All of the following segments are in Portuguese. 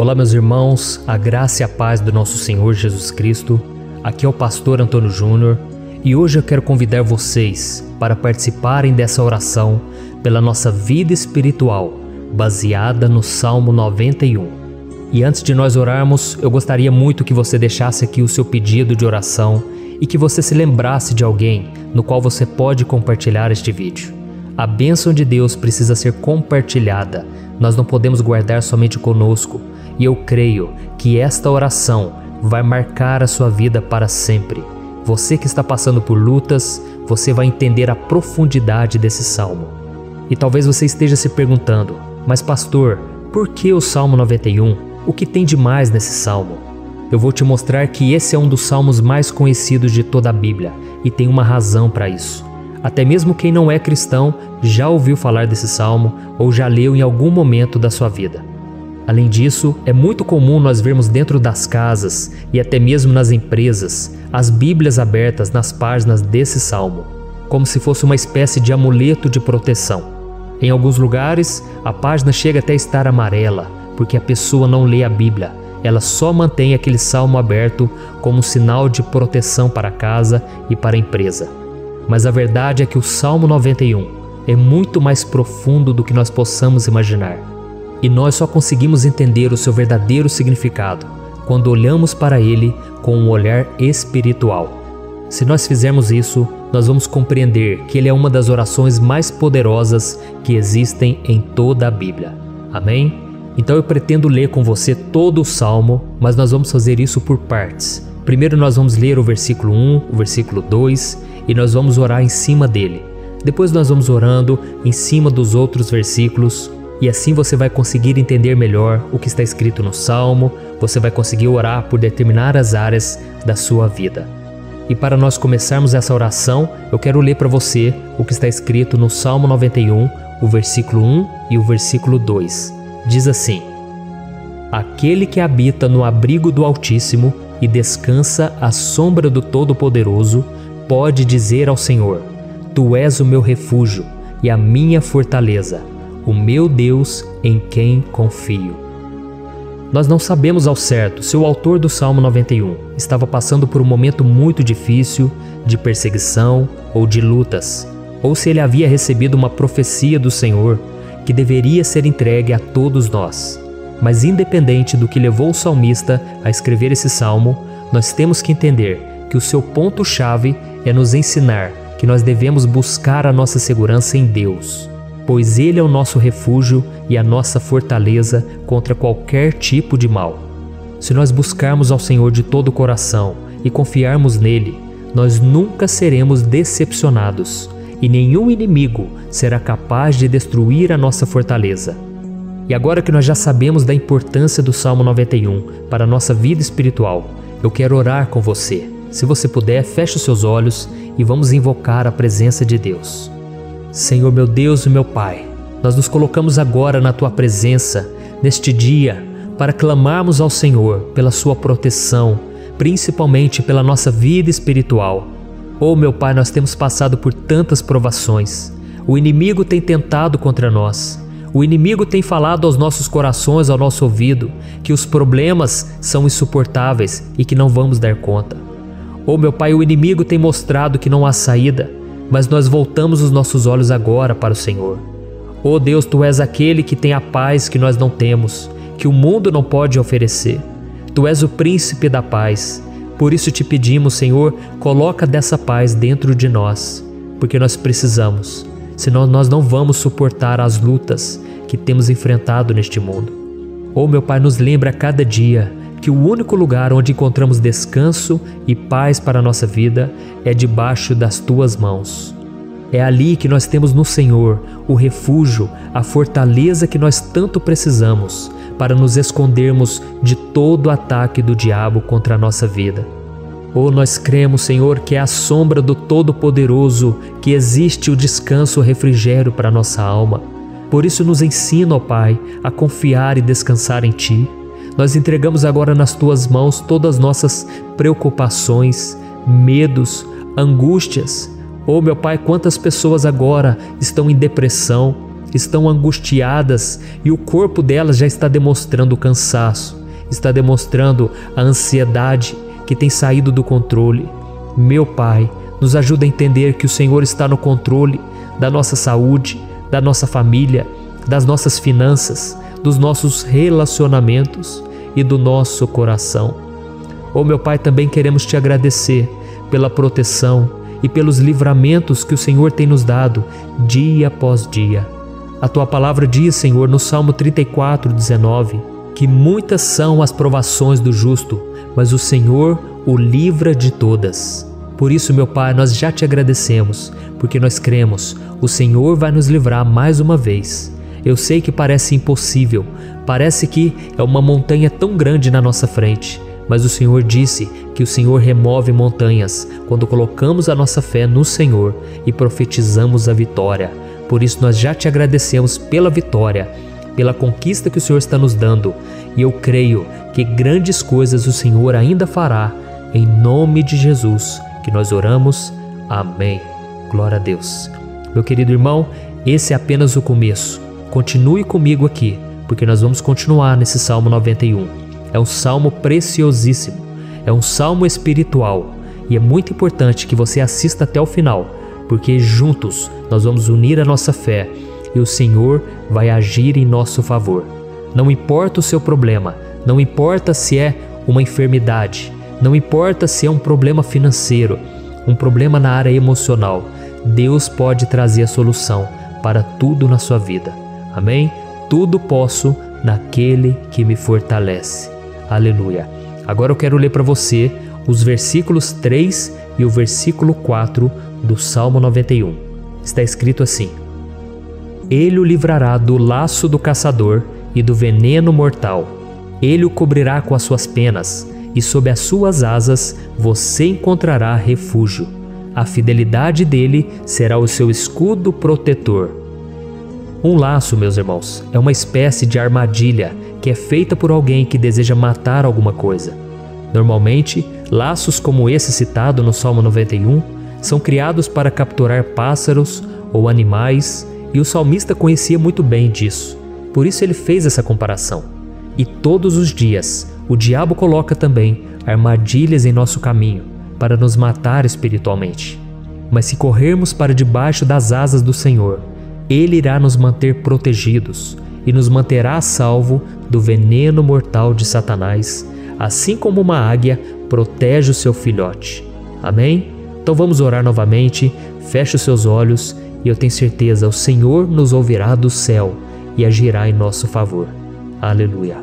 Olá, meus irmãos, a graça e a paz do nosso Senhor Jesus Cristo. Aqui é o pastor Antônio Júnior e hoje eu quero convidar vocês para participarem dessa oração pela nossa vida espiritual, baseada no Salmo 91. E antes de nós orarmos, eu gostaria muito que você deixasse aqui o seu pedido de oração e que você se lembrasse de alguém no qual você pode compartilhar este vídeo. A bênção de Deus precisa ser compartilhada, nós não podemos guardar somente conosco. E eu creio que esta oração vai marcar a sua vida para sempre. Você que está passando por lutas, você vai entender a profundidade desse salmo. E talvez você esteja se perguntando, mas pastor, por que o Salmo 91? O que tem de mais nesse salmo? Eu vou te mostrar que esse é um dos salmos mais conhecidos de toda a Bíblia e tem uma razão para isso. Até mesmo quem não é cristão já ouviu falar desse salmo ou já leu em algum momento da sua vida. Além disso, é muito comum nós vermos dentro das casas e até mesmo nas empresas as Bíblias abertas nas páginas desse salmo, como se fosse uma espécie de amuleto de proteção. Em alguns lugares, a página chega até a estar amarela, porque a pessoa não lê a Bíblia, ela só mantém aquele salmo aberto como um sinal de proteção para a casa e para a empresa. Mas a verdade é que o Salmo 91 é muito mais profundo do que nós possamos imaginar. E nós só conseguimos entender o seu verdadeiro significado quando olhamos para ele com um olhar espiritual. Se nós fizermos isso, nós vamos compreender que ele é uma das orações mais poderosas que existem em toda a Bíblia. Amém? Então eu pretendo ler com você todo o Salmo, mas nós vamos fazer isso por partes. Primeiro nós vamos ler o versículo 1, o versículo 2 e nós vamos orar em cima dele. Depois nós vamos orando em cima dos outros versículos. E assim você vai conseguir entender melhor o que está escrito no Salmo, você vai conseguir orar por determinadas áreas da sua vida. E para nós começarmos essa oração, eu quero ler para você o que está escrito no Salmo 91, o versículo 1 e o versículo 2. Diz assim: Aquele que habita no abrigo do Altíssimo e descansa à sombra do Todo-Poderoso, pode dizer ao Senhor: Tu és o meu refúgio e a minha fortaleza, o meu Deus em quem confio. Nós não sabemos ao certo se o autor do Salmo 91 estava passando por um momento muito difícil, de perseguição ou de lutas, ou se ele havia recebido uma profecia do Senhor que deveria ser entregue a todos nós. Mas independente do que levou o salmista a escrever esse salmo, nós temos que entender que o seu ponto-chave é nos ensinar que nós devemos buscar a nossa segurança em Deus, pois Ele é o nosso refúgio e a nossa fortaleza contra qualquer tipo de mal. Se nós buscarmos ao Senhor de todo o coração e confiarmos nele, nós nunca seremos decepcionados e nenhum inimigo será capaz de destruir a nossa fortaleza. E agora que nós já sabemos da importância do Salmo 91 para a nossa vida espiritual, eu quero orar com você. Se você puder, feche os seus olhos e vamos invocar a presença de Deus. Senhor meu Deus e meu Pai, nós nos colocamos agora na Tua presença, neste dia, para clamarmos ao Senhor pela Sua proteção, principalmente pela nossa vida espiritual. Oh meu Pai, nós temos passado por tantas provações. O inimigo tem tentado contra nós. O inimigo tem falado aos nossos corações, ao nosso ouvido, que os problemas são insuportáveis e que não vamos dar conta. Oh meu Pai, o inimigo tem mostrado que não há saída, mas nós voltamos os nossos olhos agora para o Senhor. Oh Deus, Tu és aquele que tem a paz que nós não temos, que o mundo não pode oferecer. Tu és o príncipe da paz. Por isso te pedimos, Senhor, coloca dessa paz dentro de nós, porque nós precisamos, senão nós não vamos suportar as lutas que temos enfrentado neste mundo. Oh meu Pai, nos lembra a cada dia que o único lugar onde encontramos descanso e paz para a nossa vida é debaixo das Tuas mãos. É ali que nós temos no Senhor o refúgio, a fortaleza que nós tanto precisamos para nos escondermos de todo ataque do diabo contra a nossa vida. Oh, nós cremos, Senhor, que é à sombra do Todo-Poderoso que existe o descanso, o refrigério para a nossa alma. Por isso nos ensina, ó Pai, a confiar e descansar em Ti. Nós entregamos agora nas Tuas mãos todas as nossas preocupações, medos, angústias. Oh meu Pai, quantas pessoas agora estão em depressão, estão angustiadas e o corpo delas já está demonstrando cansaço, está demonstrando a ansiedade que tem saído do controle. Meu Pai, nos ajuda a entender que o Senhor está no controle da nossa saúde, da nossa família, das nossas finanças, dos nossos relacionamentos e do nosso coração. Oh, meu Pai, também queremos Te agradecer pela proteção e pelos livramentos que o Senhor tem nos dado dia após dia. A Tua palavra diz, Senhor, no Salmo 34:19, que muitas são as provações do justo, mas o Senhor o livra de todas. Por isso, meu Pai, nós já Te agradecemos, porque nós cremos, o Senhor vai nos livrar mais uma vez. Eu sei que parece impossível, parece que é uma montanha tão grande na nossa frente, mas o Senhor disse que o Senhor remove montanhas quando colocamos a nossa fé no Senhor e profetizamos a vitória. Por isso nós já Te agradecemos pela vitória, pela conquista que o Senhor está nos dando, e eu creio que grandes coisas o Senhor ainda fará, em nome de Jesus que nós oramos. Amém. Glória a Deus. Meu querido irmão, esse é apenas o começo. Continue comigo aqui, porque nós vamos continuar nesse Salmo 91. É um salmo preciosíssimo, é um salmo espiritual, e é muito importante que você assista até o final, porque juntos nós vamos unir a nossa fé e o Senhor vai agir em nosso favor. Não importa o seu problema, não importa se é uma enfermidade, não importa se é um problema financeiro, um problema na área emocional, Deus pode trazer a solução para tudo na sua vida. Amém? Tudo posso naquele que me fortalece. Aleluia. Agora eu quero ler para você os versículos 3 e o versículo 4 do Salmo 91. Está escrito assim: Ele o livrará do laço do caçador e do veneno mortal. Ele o cobrirá com as suas penas, e sob as suas asas você encontrará refúgio. A fidelidade dele será o seu escudo protetor. Um laço, meus irmãos, é uma espécie de armadilha que é feita por alguém que deseja matar alguma coisa. Normalmente, laços como esse citado no Salmo 91 são criados para capturar pássaros ou animais, e o salmista conhecia muito bem disso. Por isso ele fez essa comparação. E todos os dias, o diabo coloca também armadilhas em nosso caminho para nos matar espiritualmente. Mas se corrermos para debaixo das asas do Senhor, Ele irá nos manter protegidos e nos manterá a salvo do veneno mortal de Satanás, assim como uma águia protege o seu filhote. Amém? Então vamos orar novamente, feche os seus olhos e eu tenho certeza, o Senhor nos ouvirá do céu e agirá em nosso favor. Aleluia.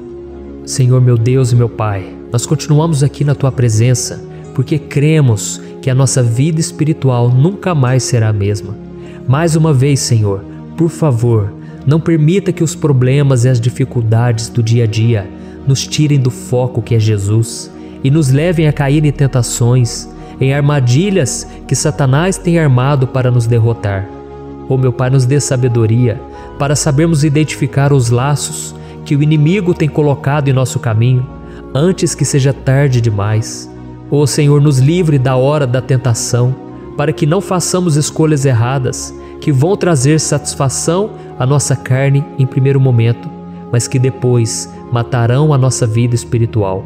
Senhor, meu Deus e meu Pai, nós continuamos aqui na Tua presença porque cremos que a nossa vida espiritual nunca mais será a mesma. Mais uma vez, Senhor, por favor, não permita que os problemas e as dificuldades do dia a dia nos tirem do foco que é Jesus e nos levem a cair em tentações, em armadilhas que Satanás tem armado para nos derrotar. Oh, meu Pai, nos dê sabedoria para sabermos identificar os laços que o inimigo tem colocado em nosso caminho antes que seja tarde demais. Oh, Senhor, nos livre da hora da tentação, para que não façamos escolhas erradas que vão trazer satisfação à nossa carne em primeiro momento, mas que depois matarão a nossa vida espiritual.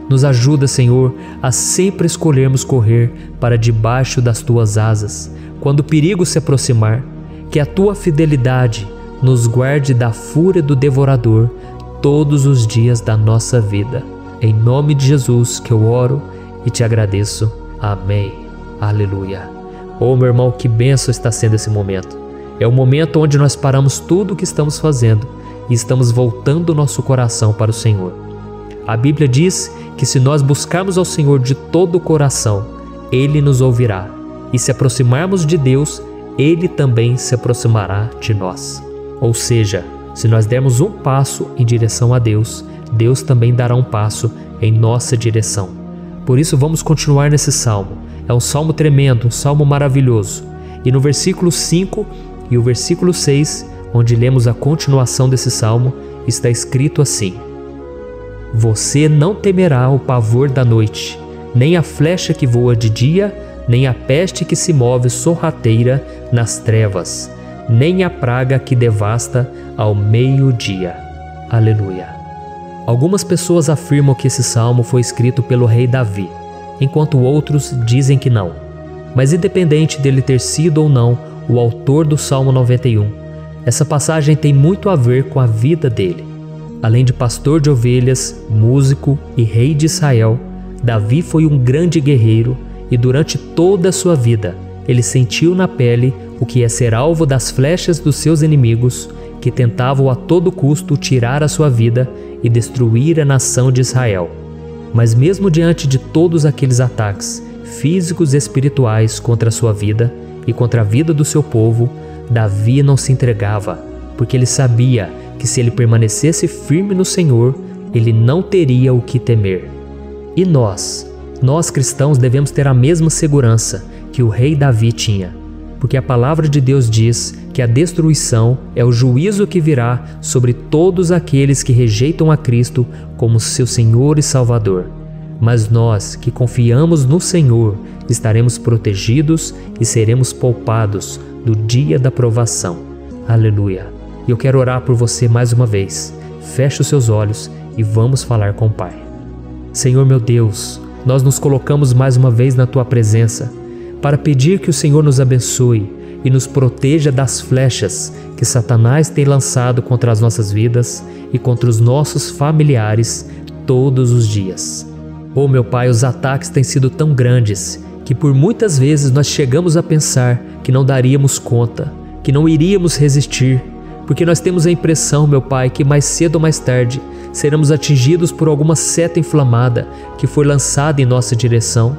Nos ajuda, Senhor, a sempre escolhermos correr para debaixo das Tuas asas, quando o perigo se aproximar. Que a Tua fidelidade nos guarde da fúria do devorador todos os dias da nossa vida. Em nome de Jesus que eu oro e te agradeço. Amém. Aleluia. Oh, meu irmão, que bênção está sendo esse momento. É o momento onde nós paramos tudo o que estamos fazendo e estamos voltando o nosso coração para o Senhor. A Bíblia diz que se nós buscarmos ao Senhor de todo o coração, Ele nos ouvirá. E se aproximarmos de Deus, Ele também se aproximará de nós. Ou seja, se nós dermos um passo em direção a Deus, Deus também dará um passo em nossa direção. Por isso vamos continuar nesse salmo. É um salmo tremendo, um salmo maravilhoso. E no versículo 5 e o versículo 6, onde lemos a continuação desse salmo, está escrito assim: Você não temerá o pavor da noite, nem a flecha que voa de dia, nem a peste que se move sorrateira nas trevas, nem a praga que devasta ao meio-dia. Aleluia. Algumas pessoas afirmam que esse salmo foi escrito pelo rei Davi, enquanto outros dizem que não. Mas independente dele ter sido ou não o autor do Salmo 91, essa passagem tem muito a ver com a vida dele. Além de pastor de ovelhas, músico e rei de Israel, Davi foi um grande guerreiro e durante toda a sua vida ele sentiu na pele o que é ser alvo das flechas dos seus inimigos, que tentavam a todo custo tirar a sua vida e destruir a nação de Israel. Mas mesmo diante de todos aqueles ataques físicos e espirituais contra a sua vida e contra a vida do seu povo, Davi não se entregava, porque ele sabia que se ele permanecesse firme no Senhor, ele não teria o que temer. E nós cristãos devemos ter a mesma segurança que o rei Davi tinha, porque a palavra de Deus diz que a destruição é o juízo que virá sobre todos aqueles que rejeitam a Cristo como seu Senhor e Salvador. Mas nós que confiamos no Senhor estaremos protegidos e seremos poupados do dia da provação. Aleluia! E eu quero orar por você mais uma vez. Feche os seus olhos e vamos falar com o Pai. Senhor meu Deus, nós nos colocamos mais uma vez na Tua presença para pedir que o Senhor nos abençoe e nos proteja das flechas que Satanás tem lançado contra as nossas vidas e contra os nossos familiares todos os dias. Oh meu Pai, os ataques têm sido tão grandes que por muitas vezes nós chegamos a pensar que não daríamos conta, que não iríamos resistir, porque nós temos a impressão, meu Pai, que mais cedo ou mais tarde seremos atingidos por alguma seta inflamada que foi lançada em nossa direção.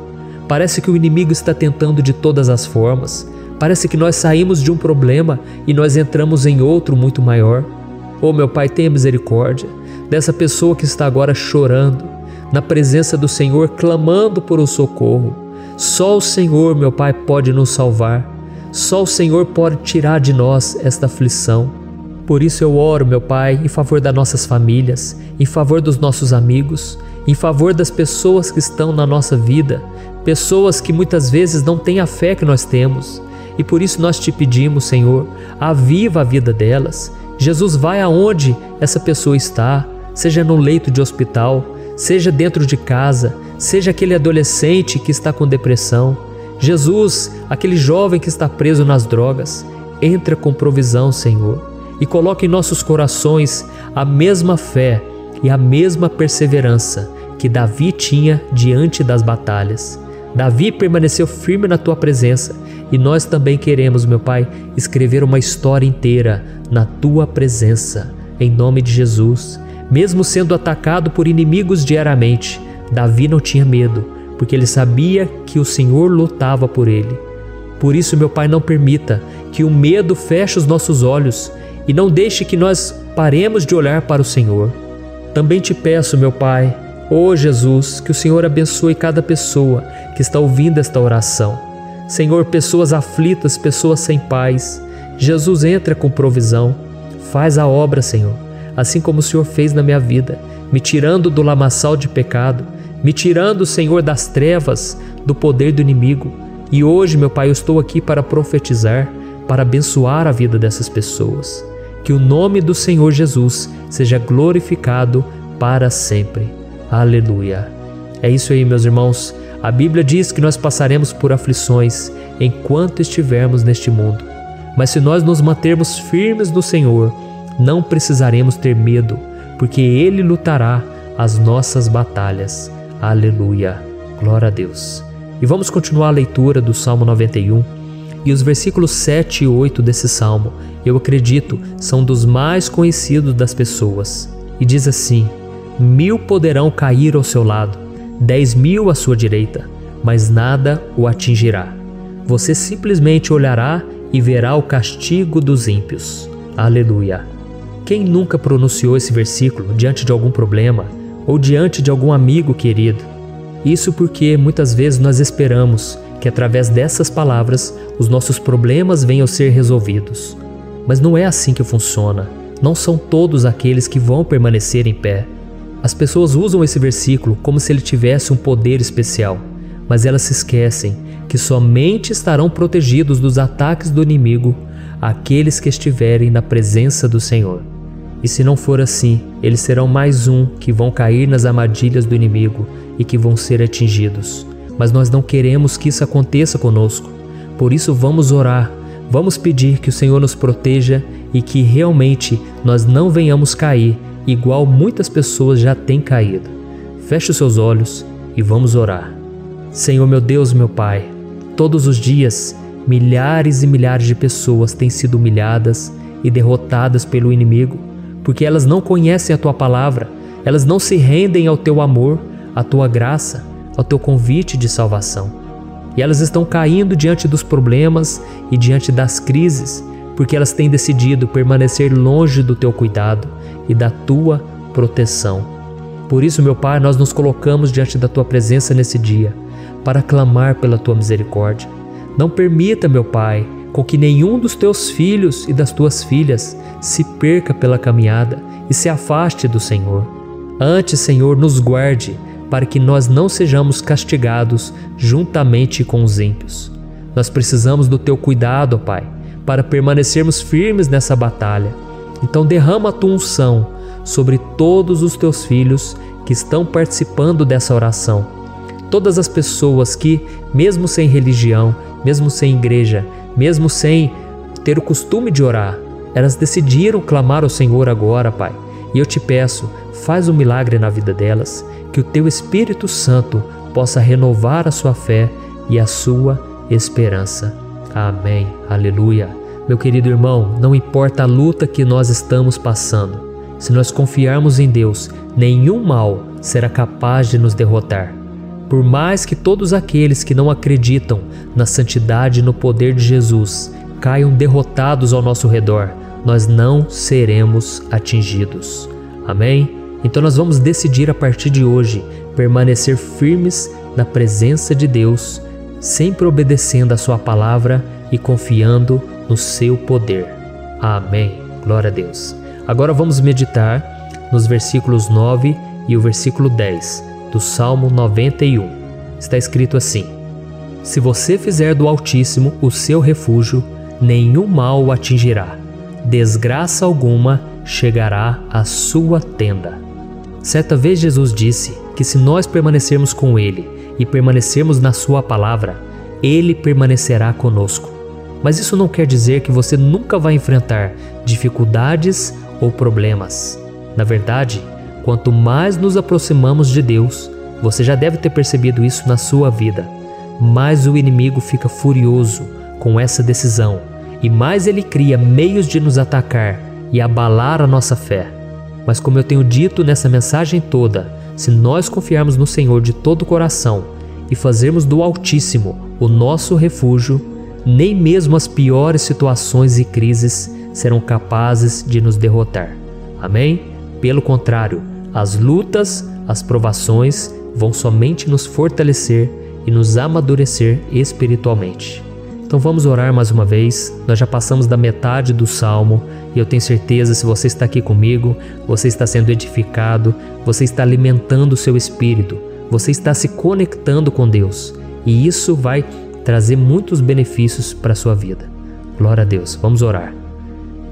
Parece que o inimigo está tentando de todas as formas. Parece que nós saímos de um problema e nós entramos em outro muito maior. Oh meu Pai, tenha misericórdia dessa pessoa que está agora chorando, na presença do Senhor, clamando por um socorro. Só o Senhor, meu Pai, pode nos salvar. Só o Senhor pode tirar de nós esta aflição. Por isso eu oro, meu Pai, em favor das nossas famílias, em favor dos nossos amigos, em favor das pessoas que estão na nossa vida, pessoas que muitas vezes não têm a fé que nós temos. E por isso nós te pedimos, Senhor, aviva a vida delas. Jesus, vai aonde essa pessoa está, seja no leito de hospital, seja dentro de casa, seja aquele adolescente que está com depressão. Jesus, aquele jovem que está preso nas drogas, entra com provisão, Senhor, e coloca em nossos corações a mesma fé e a mesma perseverança que Davi tinha diante das batalhas. Davi permaneceu firme na Tua presença e nós também queremos, meu Pai, escrever uma história inteira na Tua presença, em nome de Jesus. Mesmo sendo atacado por inimigos diariamente, Davi não tinha medo, porque ele sabia que o Senhor lutava por ele. Por isso, meu Pai, não permita que o medo feche os nossos olhos e não deixe que nós paremos de olhar para o Senhor. Também te peço, meu Pai, ó Jesus, que o Senhor abençoe cada pessoa que está ouvindo esta oração. Senhor, pessoas aflitas, pessoas sem paz. Jesus, entra com provisão. Faz a obra, Senhor, assim como o Senhor fez na minha vida, me tirando do lamaçal de pecado, me tirando, Senhor, das trevas, do poder do inimigo. E hoje, meu Pai, eu estou aqui para profetizar, para abençoar a vida dessas pessoas. Que o nome do Senhor Jesus seja glorificado para sempre. Aleluia. É isso aí, meus irmãos. A Bíblia diz que nós passaremos por aflições enquanto estivermos neste mundo. Mas se nós nos mantermos firmes no Senhor, não precisaremos ter medo, porque Ele lutará as nossas batalhas. Aleluia. Glória a Deus. E vamos continuar a leitura do Salmo 91. E os versículos 7 e 8 desse salmo, eu acredito, são dos mais conhecidos das pessoas. E diz assim: 1000 poderão cair ao seu lado, 10.000 à sua direita, mas nada o atingirá. Você simplesmente olhará e verá o castigo dos ímpios. Aleluia. Quem nunca pronunciou esse versículo diante de algum problema ou diante de algum amigo querido? Isso porque muitas vezes nós esperamos que através dessas palavras os nossos problemas venham a ser resolvidos. Mas não é assim que funciona. Não são todos aqueles que vão permanecer em pé. As pessoas usam esse versículo como se ele tivesse um poder especial, mas elas se esquecem que somente estarão protegidos dos ataques do inimigo àqueles que estiverem na presença do Senhor. E se não for assim, eles serão mais um que vão cair nas armadilhas do inimigo e que vão ser atingidos. Mas nós não queremos que isso aconteça conosco. Por isso vamos orar, vamos pedir que o Senhor nos proteja e que realmente nós não venhamos cair igual muitas pessoas já têm caído. Feche os seus olhos e vamos orar. Senhor meu Deus, meu Pai, todos os dias milhares e milhares de pessoas têm sido humilhadas e derrotadas pelo inimigo, porque elas não conhecem a Tua palavra, elas não se rendem ao Teu amor, à Tua graça, ao Teu convite de salvação. E elas estão caindo diante dos problemas e diante das crises, porque elas têm decidido permanecer longe do Teu cuidado e da Tua proteção. Por isso, meu Pai, nós nos colocamos diante da Tua presença nesse dia, para clamar pela Tua misericórdia. Não permita, meu Pai, com que nenhum dos Teus filhos e das Tuas filhas se perca pela caminhada e se afaste do Senhor. Antes, Senhor, nos guarde, para que nós não sejamos castigados juntamente com os ímpios. Nós precisamos do Teu cuidado, ó Pai, para permanecermos firmes nessa batalha. Então derrama a Tua unção sobre todos os Teus filhos que estão participando dessa oração. Todas as pessoas que, mesmo sem religião, mesmo sem igreja, mesmo sem ter o costume de orar, elas decidiram clamar ao Senhor agora, Pai. E eu te peço, faz um milagre na vida delas, que o Teu Espírito Santo possa renovar a sua fé e a sua esperança. Amém. Aleluia. Meu querido irmão, não importa a luta que nós estamos passando, se nós confiarmos em Deus, nenhum mal será capaz de nos derrotar. Por mais que todos aqueles que não acreditam na santidade e no poder de Jesus caiam derrotados ao nosso redor, nós não seremos atingidos. Amém? Então nós vamos decidir a partir de hoje permanecer firmes na presença de Deus, sempre obedecendo a Sua palavra e confiando no Seu poder. Amém. Glória a Deus. Agora vamos meditar nos versículos 9 e o versículo 10 do Salmo 91. Está escrito assim: Se você fizer do Altíssimo o seu refúgio, nenhum mal o atingirá, desgraça alguma chegará à sua tenda. Certa vez Jesus disse que se nós permanecermos com Ele e permanecermos na Sua palavra, Ele permanecerá conosco. Mas isso não quer dizer que você nunca vai enfrentar dificuldades ou problemas. Na verdade, quanto mais nos aproximamos de Deus, você já deve ter percebido isso na sua vida, mais o inimigo fica furioso com essa decisão e mais ele cria meios de nos atacar e abalar a nossa fé. Mas como eu tenho dito nessa mensagem toda, se nós confiarmos no Senhor de todo o coração e fazermos do Altíssimo o nosso refúgio, nem mesmo as piores situações e crises serão capazes de nos derrotar. Amém? Pelo contrário, as lutas, as provações vão somente nos fortalecer e nos amadurecer espiritualmente. Então vamos orar mais uma vez. Nós já passamos da metade do Salmo e eu tenho certeza, se você está aqui comigo, você está sendo edificado, você está alimentando o seu espírito, você está se conectando com Deus e isso vai trazer muitos benefícios para a sua vida. Glória a Deus. Vamos orar.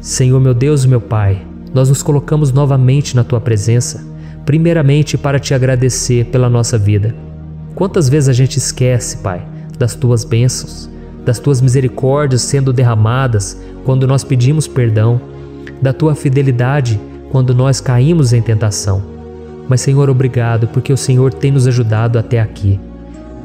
Senhor meu Deus, meu Pai, nós nos colocamos novamente na Tua presença, primeiramente para Te agradecer pela nossa vida. Quantas vezes a gente esquece, Pai, das Tuas bênçãos, das Tuas misericórdias sendo derramadas quando nós pedimos perdão, da Tua fidelidade quando nós caímos em tentação. Mas, Senhor, obrigado, porque o Senhor tem nos ajudado até aqui.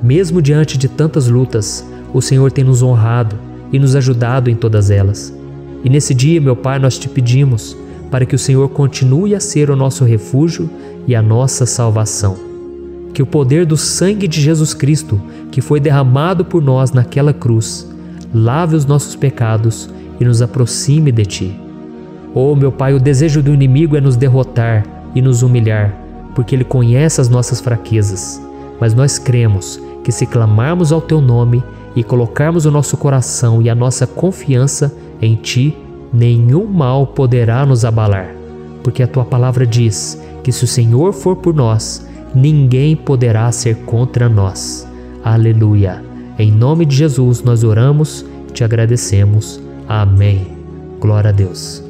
Mesmo diante de tantas lutas, o Senhor tem nos honrado e nos ajudado em todas elas. E nesse dia, meu Pai, nós Te pedimos para que o Senhor continue a ser o nosso refúgio e a nossa salvação. Que o poder do sangue de Jesus Cristo, que foi derramado por nós naquela cruz, lave os nossos pecados e nos aproxime de Ti. Oh, meu Pai, o desejo do inimigo é nos derrotar e nos humilhar, porque ele conhece as nossas fraquezas. Mas nós cremos que se clamarmos ao Teu nome e colocarmos o nosso coração e a nossa confiança em Ti, nenhum mal poderá nos abalar, porque a Tua palavra diz que se o Senhor for por nós, ninguém poderá ser contra nós. Aleluia! Em nome de Jesus nós oramos e Te agradecemos. Amém. Glória a Deus.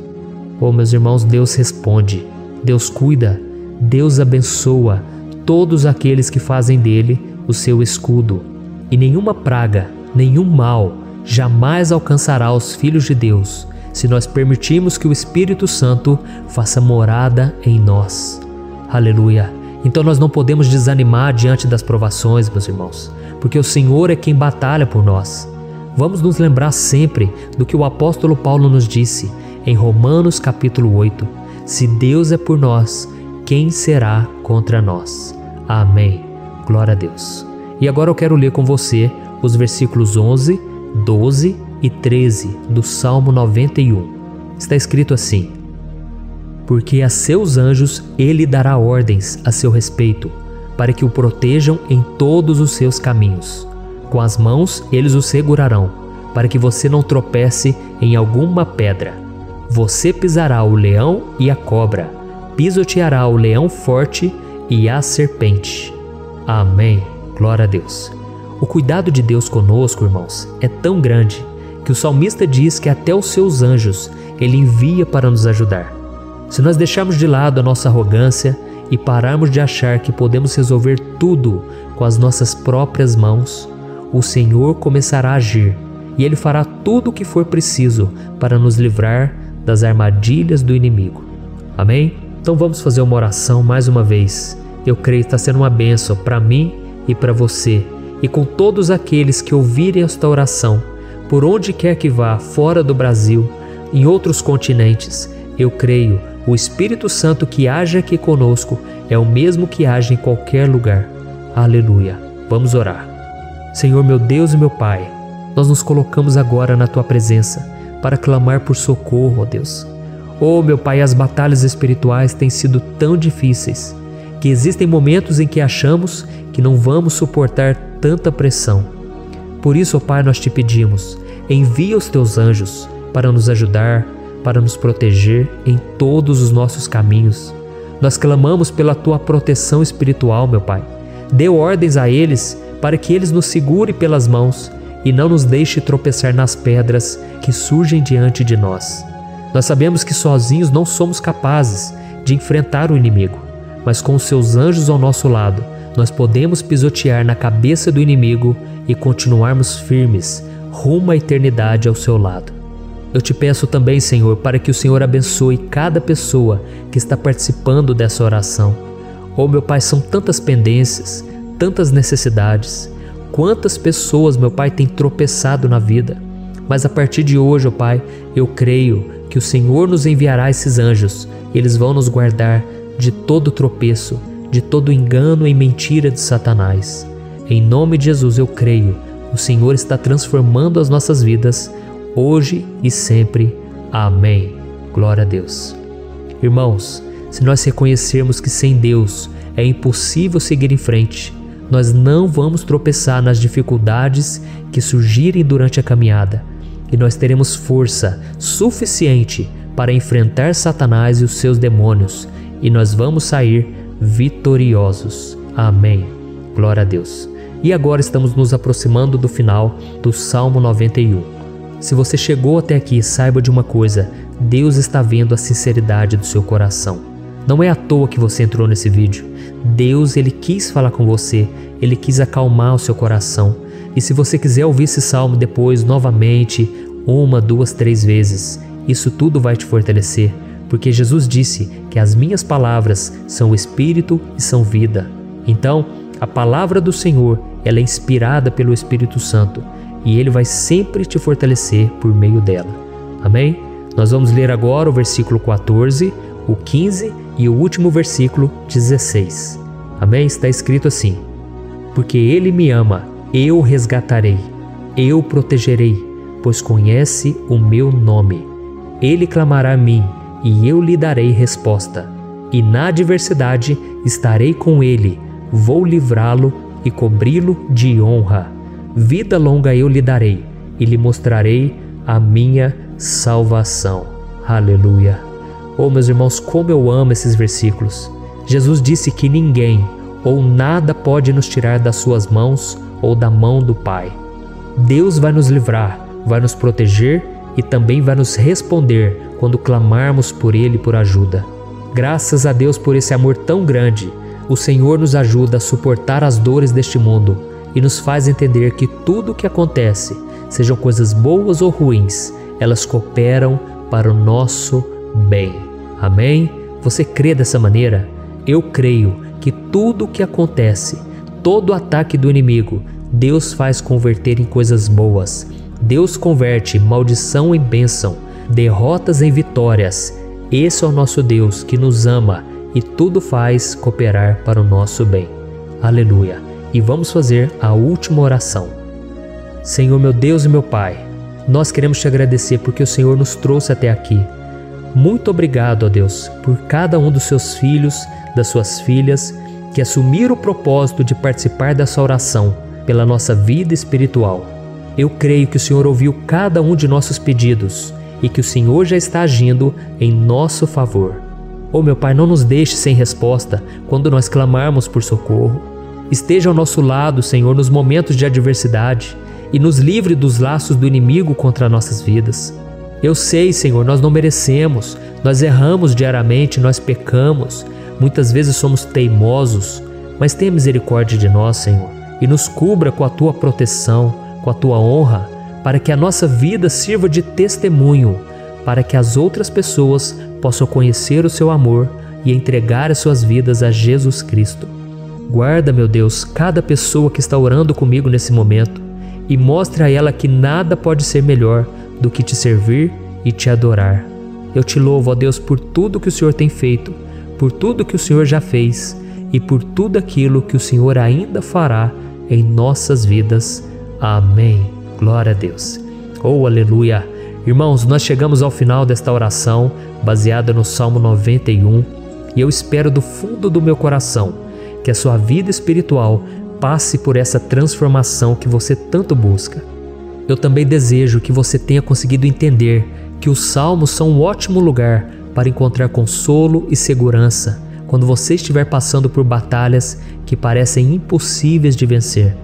Oh, meus irmãos, Deus responde, Deus cuida, Deus abençoa todos aqueles que fazem dele o seu escudo. E nenhuma praga, nenhum mal jamais alcançará os filhos de Deus, se nós permitirmos que o Espírito Santo faça morada em nós. Aleluia! Então nós não podemos desanimar diante das provações, meus irmãos, porque o Senhor é quem batalha por nós. Vamos nos lembrar sempre do que o apóstolo Paulo nos disse em Romanos capítulo 8. Se Deus é por nós, quem será contra nós? Amém. Glória a Deus. E agora eu quero ler com você os versículos 11, 12 e 13 do Salmo 91. Está escrito assim: porque a seus anjos ele dará ordens a seu respeito, para que o protejam em todos os seus caminhos. Com as mãos eles o segurarão, para que você não tropece em alguma pedra. Você pisará o leão e a cobra, pisoteará o leão forte e a serpente. Amém. Glória a Deus. O cuidado de Deus conosco, irmãos, é tão grande que o salmista diz que até os seus anjos ele envia para nos ajudar. Se nós deixarmos de lado a nossa arrogância e pararmos de achar que podemos resolver tudo com as nossas próprias mãos, o Senhor começará a agir e Ele fará tudo o que for preciso para nos livrar das armadilhas do inimigo. Amém? Então vamos fazer uma oração mais uma vez. Eu creio que está sendo uma bênção para mim e para você, e com todos aqueles que ouvirem esta oração, por onde quer que vá, fora do Brasil, em outros continentes. Eu creio, o Espírito Santo que age aqui conosco é o mesmo que age em qualquer lugar. Aleluia. Vamos orar. Senhor, meu Deus e meu Pai, nós nos colocamos agora na Tua presença para clamar por socorro, ó Deus. Oh, meu Pai, as batalhas espirituais têm sido tão difíceis que existem momentos em que achamos que não vamos suportar tanta pressão. Por isso, ó Pai, nós te pedimos, envia os Teus anjos para nos ajudar, para nos proteger em todos os nossos caminhos. Nós clamamos pela Tua proteção espiritual, meu Pai. Dê ordens a eles para que eles nos segurem pelas mãos e não nos deixe tropeçar nas pedras que surgem diante de nós. Nós sabemos que sozinhos não somos capazes de enfrentar o inimigo, mas com os Seus anjos ao nosso lado, nós podemos pisotear na cabeça do inimigo e continuarmos firmes rumo à eternidade ao Seu lado. Eu te peço também, Senhor, para que o Senhor abençoe cada pessoa que está participando dessa oração. Oh, meu Pai, são tantas pendências, tantas necessidades. Quantas pessoas, meu Pai, têm tropeçado na vida. Mas a partir de hoje, ó Pai, eu creio que o Senhor nos enviará esses anjos. Eles vão nos guardar de todo tropeço, de todo engano e mentira de Satanás. Em nome de Jesus eu creio, o Senhor está transformando as nossas vidas, hoje e sempre. Amém. Glória a Deus. Irmãos, se nós reconhecermos que sem Deus é impossível seguir em frente, nós não vamos tropeçar nas dificuldades que surgirem durante a caminhada, e nós teremos força suficiente para enfrentar Satanás e os seus demônios, e nós vamos sair vitoriosos. Amém. Glória a Deus. E agora estamos nos aproximando do final do Salmo 91. Se você chegou até aqui, saiba de uma coisa: Deus está vendo a sinceridade do seu coração. Não é à toa que você entrou nesse vídeo. Deus, Ele quis falar com você, Ele quis acalmar o seu coração. E se você quiser ouvir esse salmo depois, novamente, 1, 2, 3 vezes, isso tudo vai te fortalecer, porque Jesus disse que as minhas palavras são espírito e são vida. Então, a palavra do Senhor, ela é inspirada pelo Espírito Santo, e Ele vai sempre te fortalecer por meio dela. Amém? Nós vamos ler agora o versículo 14, o 15 e o último versículo 16. Amém? Está escrito assim: porque Ele me ama, eu o resgatarei, eu o protegerei, pois conhece o meu nome. Ele clamará a mim, e eu lhe darei resposta. E na adversidade estarei com ele, vou livrá-lo e cobri-lo de honra. Vida longa eu lhe darei, e lhe mostrarei a minha salvação. Aleluia. Oh, meus irmãos, como eu amo esses versículos. Jesus disse que ninguém ou nada pode nos tirar das suas mãos ou da mão do Pai. Deus vai nos livrar, vai nos proteger e também vai nos responder quando clamarmos por Ele por ajuda. Graças a Deus por esse amor tão grande, o Senhor nos ajuda a suportar as dores deste mundo e nos faz entender que tudo o que acontece, sejam coisas boas ou ruins, elas cooperam para o nosso bem. Amém? Você crê dessa maneira? Eu creio que tudo o que acontece, todo ataque do inimigo, Deus faz converter em coisas boas. Deus converte maldição em bênção, derrotas em vitórias. Esse é o nosso Deus que nos ama e tudo faz cooperar para o nosso bem. Aleluia! E vamos fazer a última oração. Senhor, meu Deus e meu Pai, nós queremos te agradecer porque o Senhor nos trouxe até aqui. Muito obrigado, ó Deus, por cada um dos seus filhos, das suas filhas, que assumiram o propósito de participar dessa oração pela nossa vida espiritual. Eu creio que o Senhor ouviu cada um de nossos pedidos e que o Senhor já está agindo em nosso favor. Oh, meu Pai, não nos deixe sem resposta quando nós clamarmos por socorro. Esteja ao nosso lado, Senhor, nos momentos de adversidade e nos livre dos laços do inimigo contra nossas vidas. Eu sei, Senhor, nós não merecemos, nós erramos diariamente, nós pecamos, muitas vezes somos teimosos, mas tenha misericórdia de nós, Senhor, e nos cubra com a Tua proteção, com a Tua honra, para que a nossa vida sirva de testemunho, para que as outras pessoas possam conhecer o Seu amor e entregar as suas vidas a Jesus Cristo. Guarda, meu Deus, cada pessoa que está orando comigo nesse momento e mostre a ela que nada pode ser melhor do que te servir e te adorar. Eu te louvo, ó Deus, por tudo que o Senhor tem feito, por tudo que o Senhor já fez e por tudo aquilo que o Senhor ainda fará em nossas vidas. Amém. Glória a Deus. Oh, aleluia. Irmãos, nós chegamos ao final desta oração baseada no Salmo 91 e eu espero do fundo do meu coração que a sua vida espiritual passe por essa transformação que você tanto busca. Eu também desejo que você tenha conseguido entender que os salmos são um ótimo lugar para encontrar consolo e segurança quando você estiver passando por batalhas que parecem impossíveis de vencer.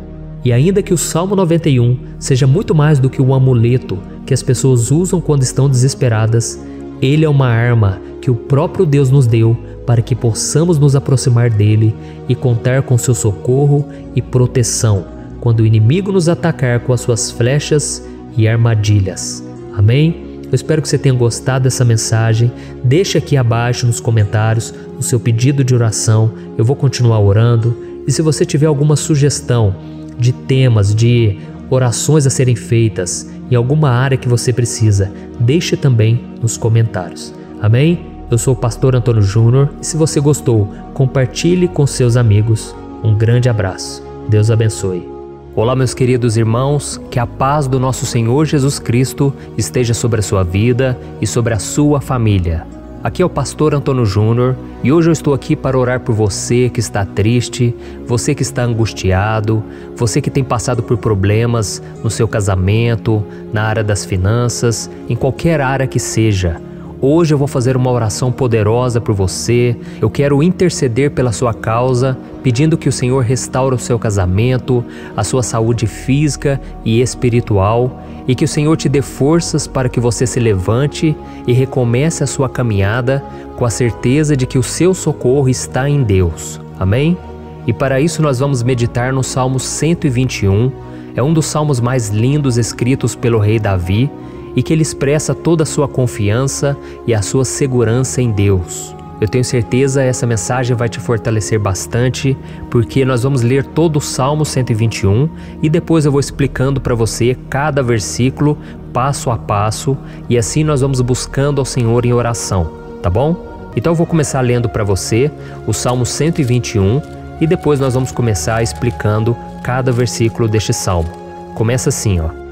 E ainda que o Salmo 91 seja muito mais do que um amuleto que as pessoas usam quando estão desesperadas, ele é uma arma que o próprio Deus nos deu para que possamos nos aproximar dele e contar com seu socorro e proteção quando o inimigo nos atacar com as suas flechas e armadilhas. Amém? Eu espero que você tenha gostado dessa mensagem. Deixe aqui abaixo nos comentários o seu pedido de oração. Eu vou continuar orando. E se você tiver alguma sugestão de temas, de orações a serem feitas em alguma área que você precisa, deixe também nos comentários. Amém? Eu sou o pastor Antônio Júnior e se você gostou, compartilhe com seus amigos. Um grande abraço. Deus abençoe. Olá, meus queridos irmãos, que a paz do nosso Senhor Jesus Cristo esteja sobre a sua vida e sobre a sua família. Aqui é o pastor Antônio Júnior e hoje eu estou aqui para orar por você que está triste, você que está angustiado, você que tem passado por problemas no seu casamento, na área das finanças, em qualquer área que seja. Hoje eu vou fazer uma oração poderosa por você. Eu quero interceder pela sua causa, pedindo que o Senhor restaure o seu casamento, a sua saúde física e espiritual, e que o Senhor te dê forças para que você se levante e recomece a sua caminhada com a certeza de que o seu socorro está em Deus. Amém? E para isso nós vamos meditar no Salmo 121. É um dos salmos mais lindos escritos pelo rei Davi, e que ele expressa toda a sua confiança e a sua segurança em Deus. Eu tenho certeza essa mensagem vai te fortalecer bastante, porque nós vamos ler todo o Salmo 121 e depois eu vou explicando para você cada versículo, passo a passo, e assim nós vamos buscando ao Senhor em oração, tá bom? Então eu vou começar lendo para você o Salmo 121 e depois nós vamos começar explicando cada versículo deste Salmo. Começa assim, ó.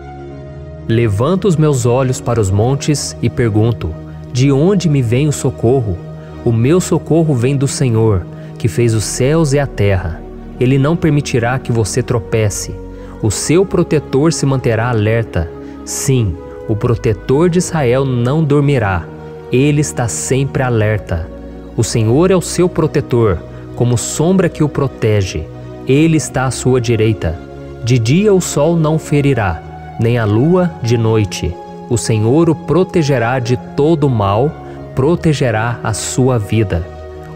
Levanto os meus olhos para os montes e pergunto: de onde me vem o socorro? O meu socorro vem do Senhor, que fez os céus e a terra. Ele não permitirá que você tropece. O seu protetor se manterá alerta. Sim, o protetor de Israel não dormirá. Ele está sempre alerta. O Senhor é o seu protetor, como sombra que o protege. Ele está à sua direita. De dia o sol não ferirá, nem a lua de noite. o Senhor o protegerá de todo mal, protegerá a sua vida.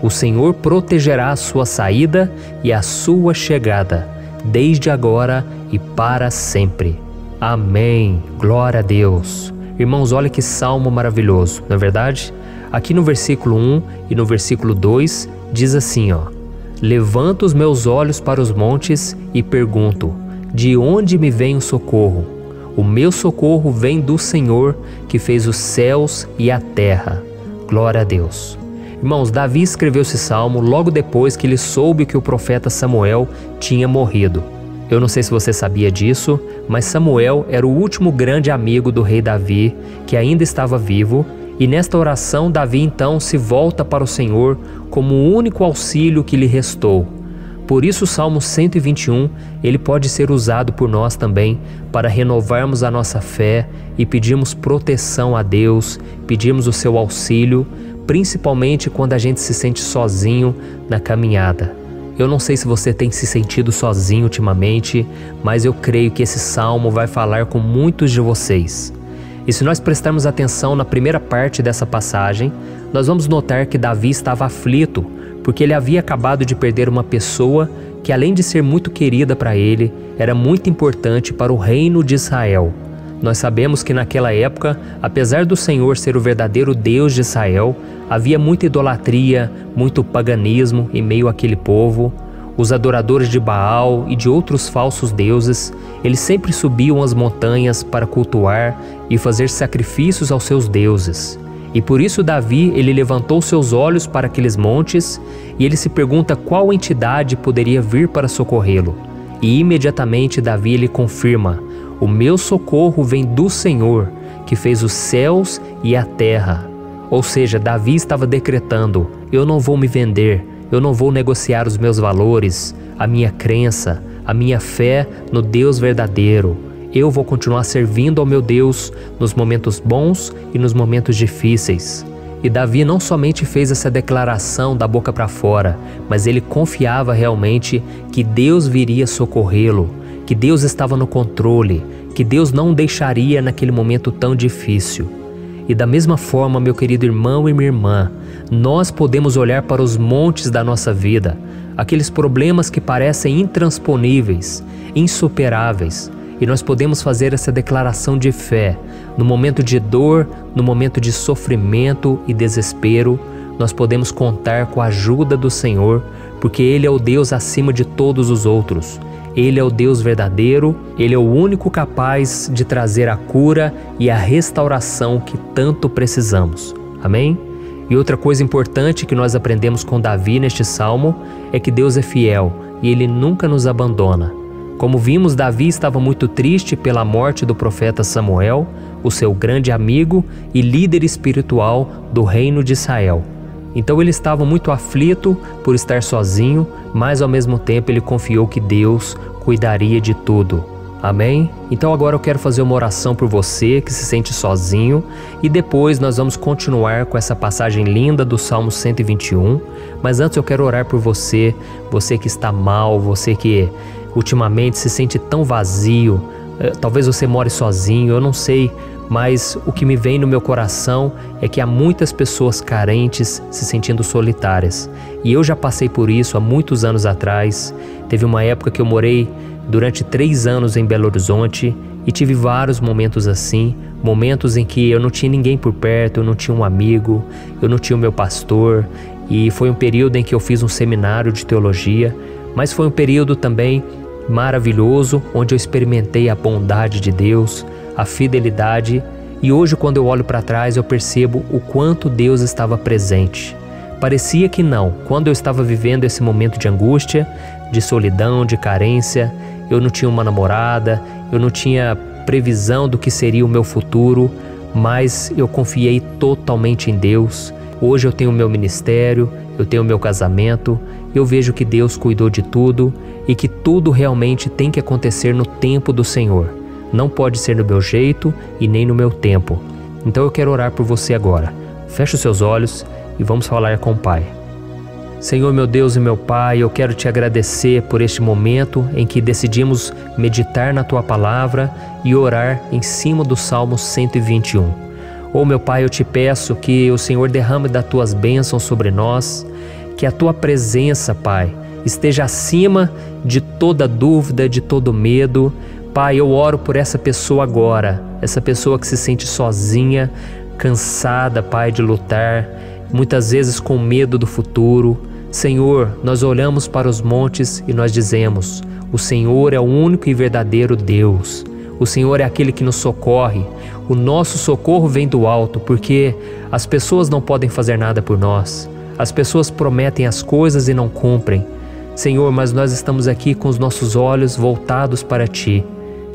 O Senhor protegerá a sua saída e a sua chegada, desde agora e para sempre. Amém. Glória a Deus. Irmãos, olha que salmo maravilhoso, não é verdade? Aqui no versículo 1 e no versículo 2 diz assim, levanto os meus olhos para os montes e pergunto, de onde me vem o socorro? O meu socorro vem do Senhor, que fez os céus e a terra. Glória a Deus. Irmãos, Davi escreveu esse salmo logo depois que ele soube que o profeta Samuel tinha morrido. Eu não sei se você sabia disso, mas Samuel era o último grande amigo do rei Davi, que ainda estava vivo, e nesta oração Davi então se volta para o Senhor como o único auxílio que lhe restou. Por isso o Salmo 121, ele pode ser usado por nós também para renovarmos a nossa fé e pedirmos proteção a Deus, pedirmos o seu auxílio, principalmente quando a gente se sente sozinho na caminhada. Eu não sei se você tem se sentido sozinho ultimamente, mas eu creio que esse salmo vai falar com muitos de vocês. E se nós prestarmos atenção na primeira parte dessa passagem, nós vamos notar que Davi estava aflito, porque ele havia acabado de perder uma pessoa que, além de ser muito querida para ele, era muito importante para o reino de Israel. Nós sabemos que naquela época, apesar do Senhor ser o verdadeiro Deus de Israel, havia muita idolatria, muito paganismo em meio àquele povo. Os adoradores de Baal e de outros falsos deuses, eles sempre subiam as montanhas para cultuar e fazer sacrifícios aos seus deuses. E por isso Davi, ele levantou seus olhos para aqueles montes e ele se pergunta qual entidade poderia vir para socorrê-lo. E imediatamente Davi ele confirma, o meu socorro vem do Senhor, que fez os céus e a terra. Ou seja, Davi estava decretando, eu não vou me vender, eu não vou negociar os meus valores, a minha crença, a minha fé no Deus verdadeiro. Eu vou continuar servindo ao meu Deus nos momentos bons e nos momentos difíceis. E Davi não somente fez essa declaração da boca para fora, mas ele confiava realmente que Deus viria socorrê-lo, que Deus estava no controle, que Deus não o deixaria naquele momento tão difícil. E da mesma forma, meu querido irmão e minha irmã, nós podemos olhar para os montes da nossa vida, aqueles problemas que parecem intransponíveis, insuperáveis, e nós podemos fazer essa declaração de fé. No momento de dor, no momento de sofrimento e desespero, nós podemos contar com a ajuda do Senhor, porque Ele é o Deus acima de todos os outros. Ele é o Deus verdadeiro, Ele é o único capaz de trazer a cura e a restauração que tanto precisamos. Amém? E outra coisa importante que nós aprendemos com Davi neste salmo é que Deus é fiel e Ele nunca nos abandona. Como vimos, Davi estava muito triste pela morte do profeta Samuel, o seu grande amigo e líder espiritual do reino de Israel. Então ele estava muito aflito por estar sozinho, mas ao mesmo tempo ele confiou que Deus cuidaria de tudo. Amém? Então agora eu quero fazer uma oração por você que se sente sozinho e depois nós vamos continuar com essa passagem linda do Salmo 121. Mas antes eu quero orar por você, você que está mal, você que ultimamente se sente tão vazio, talvez você more sozinho, eu não sei, mas o que me vem no meu coração é que há muitas pessoas carentes se sentindo solitárias. E eu já passei por isso há muitos anos atrás. Teve uma época que eu morei durante 3 anos em Belo Horizonte e tive vários momentos assim, momentos em que eu não tinha ninguém por perto, eu não tinha um amigo, eu não tinha o meu pastor, e foi um período em que eu fiz um seminário de teologia, mas foi um período também maravilhoso, onde eu experimentei a bondade de Deus, a fidelidade, e hoje quando eu olho para trás eu percebo o quanto Deus estava presente. Parecia que não, quando eu estava vivendo esse momento de angústia, de solidão, de carência, eu não tinha uma namorada, eu não tinha previsão do que seria o meu futuro, mas eu confiei totalmente em Deus. Hoje eu tenho o meu ministério, eu tenho o meu casamento, eu vejo que Deus cuidou de tudo e que tudo realmente tem que acontecer no tempo do Senhor. Não pode ser no meu jeito e nem no meu tempo. Então eu quero orar por você agora. Feche os seus olhos e vamos falar com o Pai. Senhor, meu Deus e meu Pai, eu quero te agradecer por este momento em que decidimos meditar na Tua Palavra e orar em cima do Salmo 121. Oh, meu Pai, eu te peço que o Senhor derrame das Tuas bênçãos sobre nós, que a Tua presença, Pai, esteja acima de toda dúvida, de todo medo. Pai, eu oro por essa pessoa agora, essa pessoa que se sente sozinha, cansada, Pai, de lutar, muitas vezes com medo do futuro. Senhor, nós olhamos para os montes e nós dizemos: o Senhor é o único e verdadeiro Deus. O Senhor é aquele que nos socorre. O nosso socorro vem do alto, porque as pessoas não podem fazer nada por nós. As pessoas prometem as coisas e não cumprem. Senhor, mas nós estamos aqui com os nossos olhos voltados para Ti.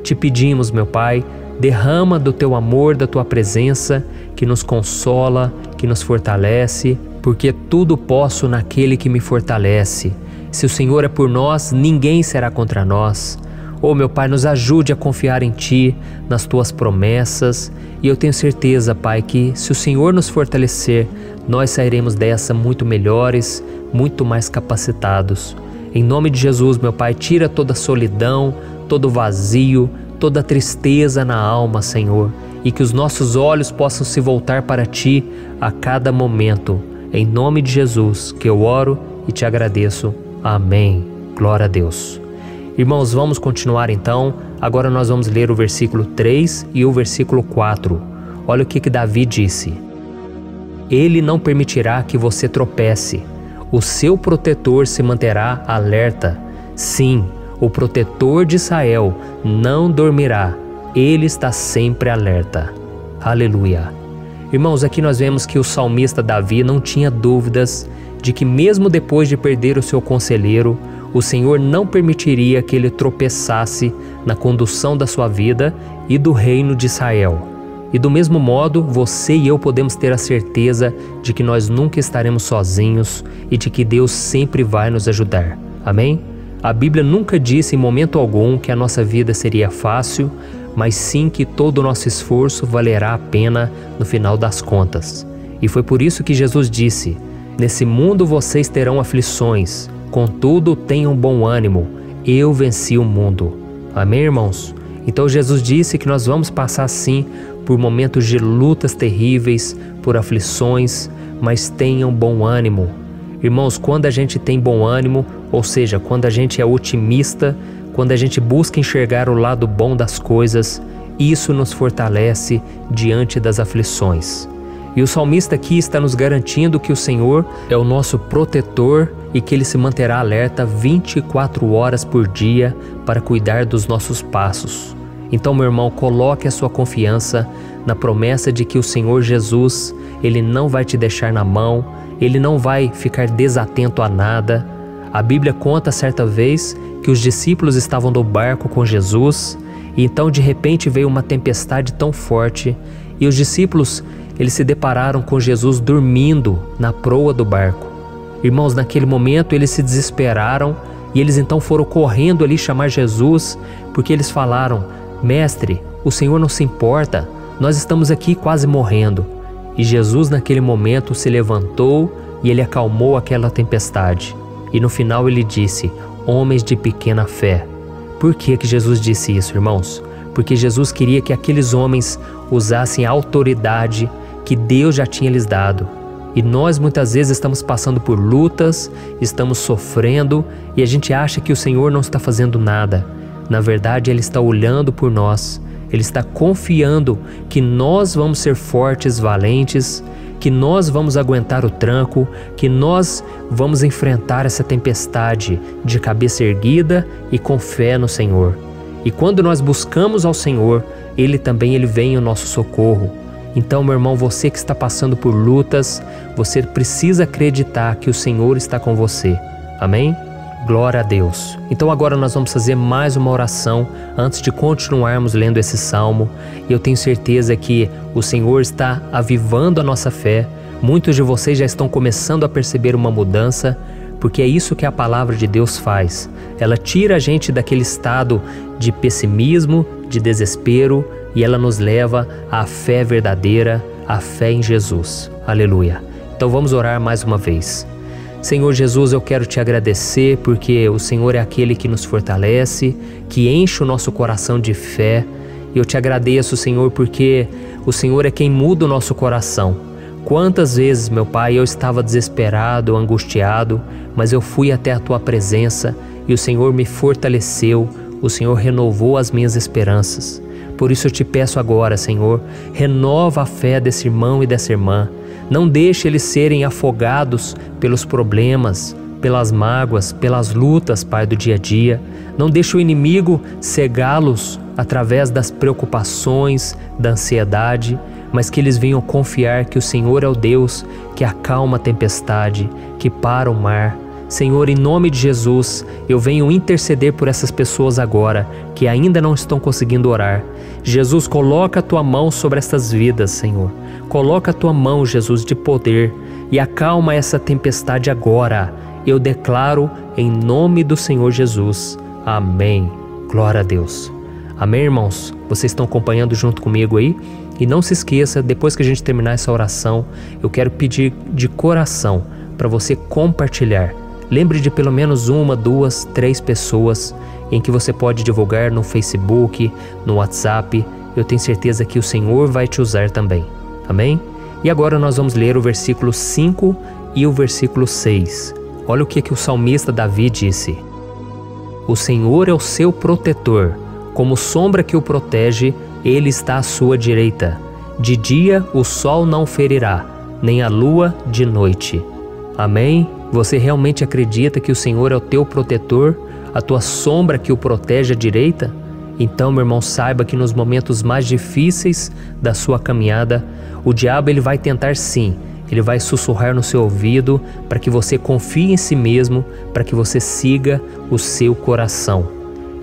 Te pedimos, meu Pai, derrama do Teu amor, da Tua presença, que nos consola, que nos fortalece, porque tudo posso naquele que me fortalece. Se o Senhor é por nós, ninguém será contra nós. Oh, meu Pai, nos ajude a confiar em Ti, nas Tuas promessas, e eu tenho certeza, Pai, que se o Senhor nos fortalecer, nós sairemos dessa muito melhores, muito mais capacitados. Em nome de Jesus, meu Pai, tira toda a solidão, todo vazio, toda tristeza na alma, Senhor, e que os nossos olhos possam se voltar para Ti a cada momento. Em nome de Jesus que eu oro e te agradeço. Amém. Glória a Deus. Irmãos, vamos continuar então. Agora nós vamos ler o versículo 3 e o versículo 4. Olha o que Davi disse: Ele não permitirá que você tropece. O seu protetor se manterá alerta. Sim, o protetor de Israel não dormirá. Ele está sempre alerta. Aleluia. Irmãos, aqui nós vemos que o salmista Davi não tinha dúvidas de que mesmo depois de perder o seu conselheiro, o Senhor não permitiria que ele tropeçasse na condução da sua vida e do reino de Israel. E do mesmo modo, você e eu podemos ter a certeza de que nós nunca estaremos sozinhos e de que Deus sempre vai nos ajudar. Amém? A Bíblia nunca disse em momento algum que a nossa vida seria fácil, mas sim que todo o nosso esforço valerá a pena no final das contas. E foi por isso que Jesus disse: Nesse mundo vocês terão aflições, contudo tenham bom ânimo, eu venci o mundo. Amém, irmãos? Então Jesus disse que nós vamos passar sim por momentos de lutas terríveis, por aflições, mas tenham bom ânimo. Irmãos, quando a gente tem bom ânimo, ou seja, quando a gente é otimista, quando a gente busca enxergar o lado bom das coisas, isso nos fortalece diante das aflições. E o salmista aqui está nos garantindo que o Senhor é o nosso protetor e que Ele se manterá alerta 24 horas por dia para cuidar dos nossos passos. Então, meu irmão, coloque a sua confiança na promessa de que o Senhor Jesus, Ele não vai te deixar na mão, Ele não vai ficar desatento a nada. A Bíblia conta certa vez que os discípulos estavam no barco com Jesus e então de repente veio uma tempestade tão forte e os discípulos eles se depararam com Jesus dormindo na proa do barco. Irmãos, naquele momento eles se desesperaram e eles então foram correndo ali chamar Jesus, porque eles falaram: Mestre, o Senhor não se importa, nós estamos aqui quase morrendo. E Jesus naquele momento se levantou e Ele acalmou aquela tempestade. E no final Ele disse: Homens de pequena fé. Por que Jesus disse isso, irmãos? Porque Jesus queria que aqueles homens usassem a autoridade que Deus já tinha lhes dado. E nós muitas vezes estamos passando por lutas, estamos sofrendo e a gente acha que o Senhor não está fazendo nada. Na verdade, Ele está olhando por nós. Ele está confiando que nós vamos ser fortes, valentes, que nós vamos aguentar o tranco, que nós vamos enfrentar essa tempestade de cabeça erguida e com fé no Senhor. E quando nós buscamos ao Senhor, Ele vem ao nosso socorro. Então, meu irmão, você que está passando por lutas, você precisa acreditar que o Senhor está com você. Amém? Glória a Deus. Então agora nós vamos fazer mais uma oração antes de continuarmos lendo esse salmo. E eu tenho certeza que o Senhor está avivando a nossa fé. Muitos de vocês já estão começando a perceber uma mudança, porque é isso que a palavra de Deus faz. Ela tira a gente daquele estado de pessimismo, de desespero, e ela nos leva à fé verdadeira, à fé em Jesus. Aleluia. Então vamos orar mais uma vez. Senhor Jesus, eu quero te agradecer porque o Senhor é aquele que nos fortalece, que enche o nosso coração de fé. E eu te agradeço, Senhor, porque o Senhor é quem muda o nosso coração. Quantas vezes, meu Pai, eu estava desesperado, angustiado, mas eu fui até a Tua presença e o Senhor me fortaleceu, o Senhor renovou as minhas esperanças. Por isso eu te peço agora, Senhor, renova a fé desse irmão e dessa irmã. Não deixe eles serem afogados pelos problemas, pelas mágoas, pelas lutas, Pai, do dia a dia. Não deixe o inimigo cegá-los através das preocupações, da ansiedade, mas que eles venham confiar que o Senhor é o Deus que acalma a tempestade, que para o mar. Senhor, em nome de Jesus, eu venho interceder por essas pessoas agora que ainda não estão conseguindo orar. Jesus, coloca a Tua mão sobre estas vidas, Senhor. Coloca a Tua mão, Jesus, de poder e acalma essa tempestade agora. Eu declaro em nome do Senhor Jesus. Amém. Glória a Deus. Amém, irmãos? Vocês estão acompanhando junto comigo aí? E não se esqueça, depois que a gente terminar essa oração, eu quero pedir de coração para você compartilhar. Lembre de pelo menos 1, 2, 3 pessoas em que você pode divulgar no Facebook, no WhatsApp. Eu tenho certeza que o Senhor vai te usar também. Amém? E agora nós vamos ler o versículo 5 e o versículo 6. Olha o que o salmista Davi disse. O Senhor é o seu protetor, como sombra que o protege, Ele está à sua direita. De dia o sol não ferirá, nem a lua de noite. Amém? Você realmente acredita que o Senhor é o teu protetor, a tua sombra que o protege à direita? Então, meu irmão, saiba que nos momentos mais difíceis da sua caminhada, o diabo ele vai tentar sim, ele vai sussurrar no seu ouvido para que você confie em si mesmo, para que você siga o seu coração.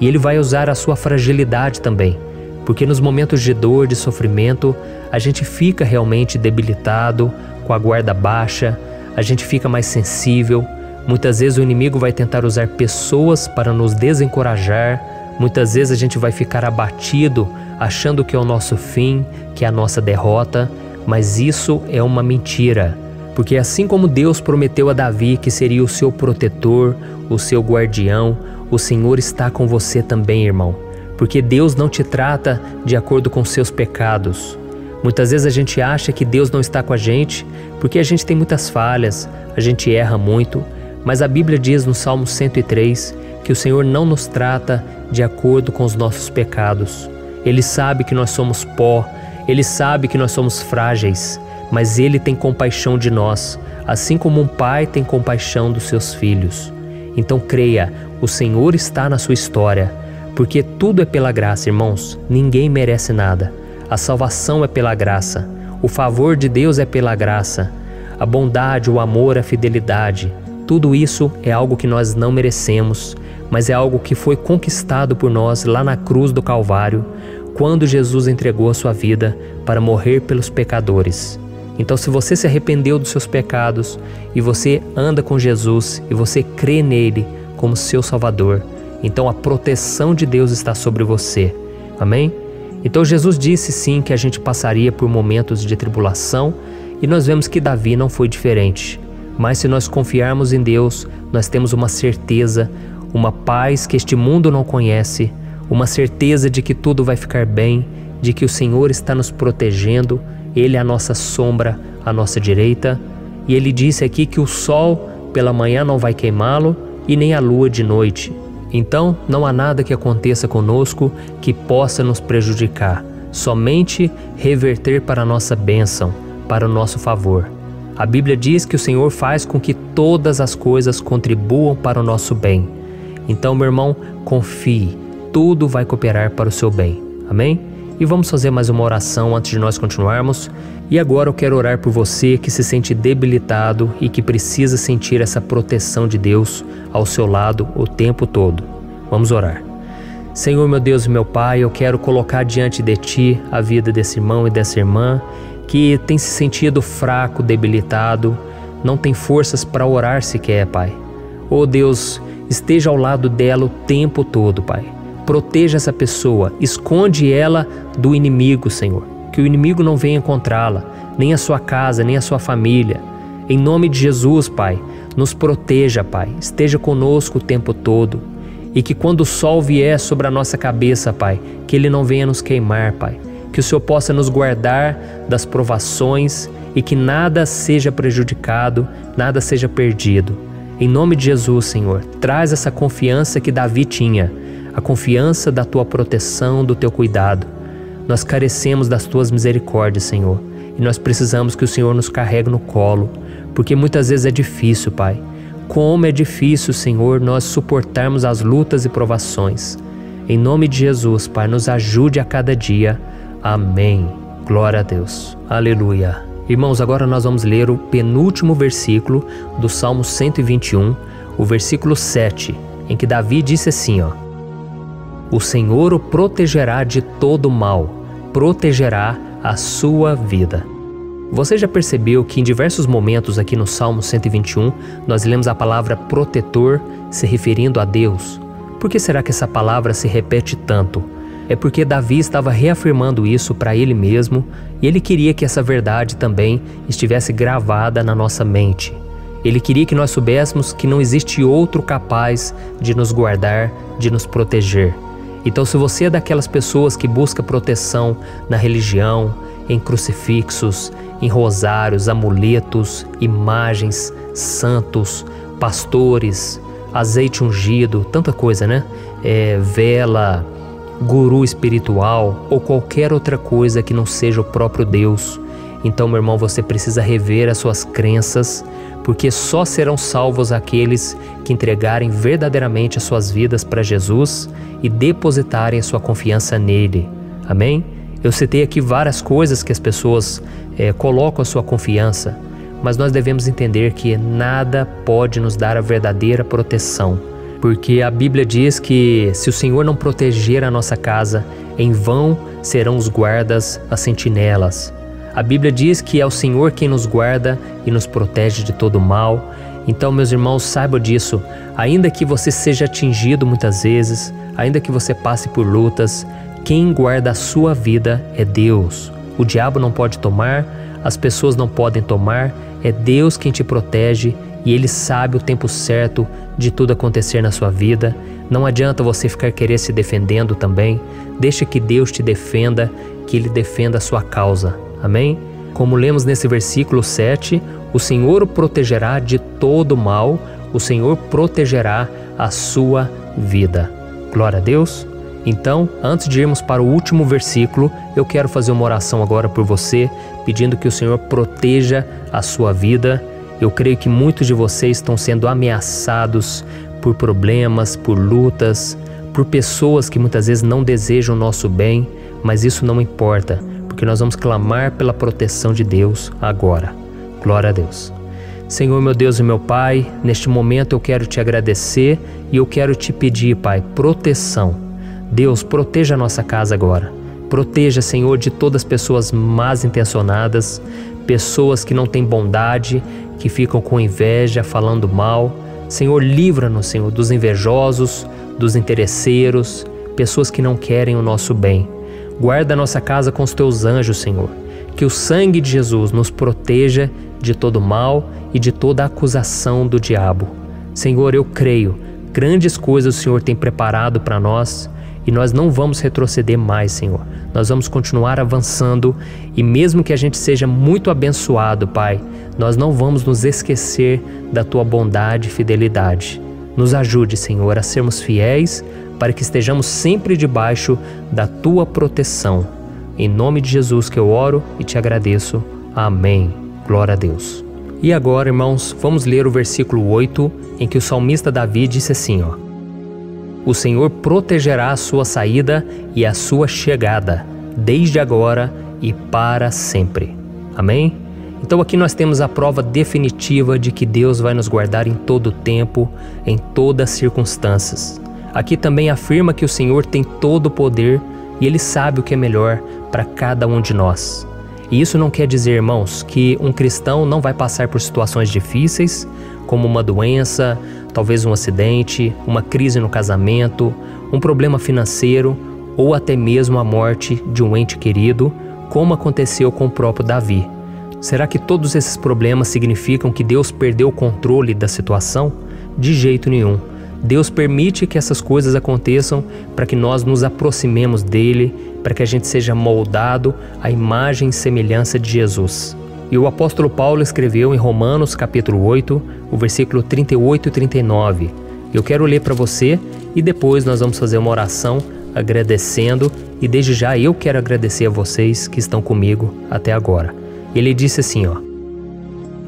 E ele vai usar a sua fragilidade também, porque nos momentos de dor, de sofrimento, a gente fica realmente debilitado, com a guarda baixa, a gente fica mais sensível. Muitas vezes o inimigo vai tentar usar pessoas para nos desencorajar. Muitas vezes a gente vai ficar abatido, achando que é o nosso fim, que é a nossa derrota. Mas isso é uma mentira. Porque assim como Deus prometeu a Davi que seria o seu protetor, o seu guardião, o Senhor está com você também, irmão. Porque Deus não te trata de acordo com seus pecados. Muitas vezes a gente acha que Deus não está com a gente porque a gente tem muitas falhas, a gente erra muito, mas a Bíblia diz no Salmo 103 que o Senhor não nos trata de acordo com os nossos pecados. Ele sabe que nós somos pó, Ele sabe que nós somos frágeis, mas Ele tem compaixão de nós, assim como um pai tem compaixão dos seus filhos. Então creia, o Senhor está na sua história, porque tudo é pela graça, irmãos, ninguém merece nada. A salvação é pela graça, o favor de Deus é pela graça, a bondade, o amor, a fidelidade, tudo isso é algo que nós não merecemos, mas é algo que foi conquistado por nós lá na cruz do Calvário, quando Jesus entregou a sua vida para morrer pelos pecadores. Então, se você se arrependeu dos seus pecados e você anda com Jesus e você crê nele como seu Salvador, então a proteção de Deus está sobre você. Amém? Então Jesus disse sim que a gente passaria por momentos de tribulação e nós vemos que Davi não foi diferente. Mas se nós confiarmos em Deus, nós temos uma certeza, uma paz que este mundo não conhece, uma certeza de que tudo vai ficar bem, de que o Senhor está nos protegendo, Ele é a nossa sombra, a nossa direita. E Ele disse aqui que o sol pela manhã não vai queimá-lo e nem a lua de noite. Então, não há nada que aconteça conosco que possa nos prejudicar, somente reverter para a nossa bênção, para o nosso favor. A Bíblia diz que o Senhor faz com que todas as coisas contribuam para o nosso bem. Então, meu irmão, confie, tudo vai cooperar para o seu bem. Amém? E vamos fazer mais uma oração antes de nós continuarmos. E agora eu quero orar por você que se sente debilitado e que precisa sentir essa proteção de Deus ao seu lado o tempo todo. Vamos orar. Senhor, meu Deus e meu Pai, eu quero colocar diante de Ti a vida desse irmão e dessa irmã que tem se sentido fraco, debilitado, não tem forças para orar sequer, Pai. Oh Deus, esteja ao lado dela o tempo todo, Pai. Proteja essa pessoa, esconde ela do inimigo, Senhor. Que o inimigo não venha encontrá-la, nem a sua casa, nem a sua família. Em nome de Jesus, Pai, nos proteja, Pai, esteja conosco o tempo todo. E que quando o sol vier sobre a nossa cabeça, Pai, que ele não venha nos queimar, Pai. Que o Senhor possa nos guardar das provações e que nada seja prejudicado, nada seja perdido. Em nome de Jesus, Senhor, traz essa confiança que Davi tinha, a confiança da Tua proteção, do Teu cuidado. Nós carecemos das Tuas misericórdias, Senhor, e nós precisamos que o Senhor nos carregue no colo, porque muitas vezes é difícil, Pai. Como é difícil, Senhor, nós suportarmos as lutas e provações. Em nome de Jesus, Pai, nos ajude a cada dia. Amém. Glória a Deus. Aleluia. Irmãos, agora nós vamos ler o penúltimo versículo do Salmo 121, o versículo 7, em que Davi disse assim, ó: O Senhor o protegerá de todo mal, protegerá a sua vida. Você já percebeu que em diversos momentos aqui no Salmo 121 nós lemos a palavra protetor se referindo a Deus? Por que será que essa palavra se repete tanto? É porque Davi estava reafirmando isso para ele mesmo e ele queria que essa verdade também estivesse gravada na nossa mente. Ele queria que nós soubéssemos que não existe outro capaz de nos guardar, de nos proteger. Então, se você é daquelas pessoas que busca proteção na religião, em crucifixos, em rosários, amuletos, imagens, santos, pastores, azeite ungido, tanta coisa, né? Vela, guru espiritual ou qualquer outra coisa que não seja o próprio Deus. Então, meu irmão, você precisa rever as suas crenças, porque só serão salvos aqueles que entregarem verdadeiramente as suas vidas para Jesus e depositarem a sua confiança nele. Amém? Eu citei aqui várias coisas que as pessoas colocam a sua confiança, mas nós devemos entender que nada pode nos dar a verdadeira proteção, porque a Bíblia diz que se o Senhor não proteger a nossa casa, em vão serão os guardas, as sentinelas. A Bíblia diz que é o Senhor quem nos guarda e nos protege de todo mal. Então, meus irmãos, saibam disso. Ainda que você seja atingido muitas vezes, ainda que você passe por lutas, quem guarda a sua vida é Deus. O diabo não pode tomar, as pessoas não podem tomar, é Deus quem te protege e Ele sabe o tempo certo de tudo acontecer na sua vida. Não adianta você ficar querer se defendendo também. Deixa que Deus te defenda, que Ele defenda a sua causa. Amém? Como lemos nesse versículo 7, o Senhor o protegerá de todo mal, o Senhor protegerá a sua vida. Glória a Deus. Então, antes de irmos para o último versículo, eu quero fazer uma oração agora por você, pedindo que o Senhor proteja a sua vida. Eu creio que muitos de vocês estão sendo ameaçados por problemas, por lutas, por pessoas que muitas vezes não desejam o nosso bem, mas isso não importa, porque nós vamos clamar pela proteção de Deus agora. Glória a Deus. Senhor, meu Deus e meu Pai, neste momento eu quero te agradecer e eu quero te pedir, Pai, proteção. Deus, proteja a nossa casa agora. Proteja, Senhor, de todas as pessoas más intencionadas, pessoas que não têm bondade, que ficam com inveja, falando mal. Senhor, livra-nos, Senhor, dos invejosos, dos interesseiros, pessoas que não querem o nosso bem. Guarda a nossa casa com os teus anjos, Senhor. Que o sangue de Jesus nos proteja de todo mal e de toda acusação do diabo. Senhor, eu creio, grandes coisas o Senhor tem preparado para nós e nós não vamos retroceder mais, Senhor. Nós vamos continuar avançando e mesmo que a gente seja muito abençoado, Pai, nós não vamos nos esquecer da Tua bondade e fidelidade. Nos ajude, Senhor, a sermos fiéis para que estejamos sempre debaixo da Tua proteção. Em nome de Jesus que eu oro e te agradeço. Amém. Glória a Deus. E agora, irmãos, vamos ler o versículo 8, em que o salmista Davi disse assim, ó: O Senhor protegerá a sua saída e a sua chegada, desde agora e para sempre. Amém? Então aqui nós temos a prova definitiva de que Deus vai nos guardar em todo o tempo, em todas as circunstâncias. Aqui também afirma que o Senhor tem todo o poder e Ele sabe o que é melhor para cada um de nós. E isso não quer dizer, irmãos, que um cristão não vai passar por situações difíceis, como uma doença, talvez um acidente, uma crise no casamento, um problema financeiro ou até mesmo a morte de um ente querido, como aconteceu com o próprio Davi. Será que todos esses problemas significam que Deus perdeu o controle da situação? De jeito nenhum. Deus permite que essas coisas aconteçam para que nós nos aproximemos dele, para que a gente seja moldado à imagem e semelhança de Jesus. E o apóstolo Paulo escreveu em Romanos capítulo 8, o versículo 38 e 39. Eu quero ler para você e depois nós vamos fazer uma oração agradecendo, e desde já eu quero agradecer a vocês que estão comigo até agora. Ele disse assim, ó: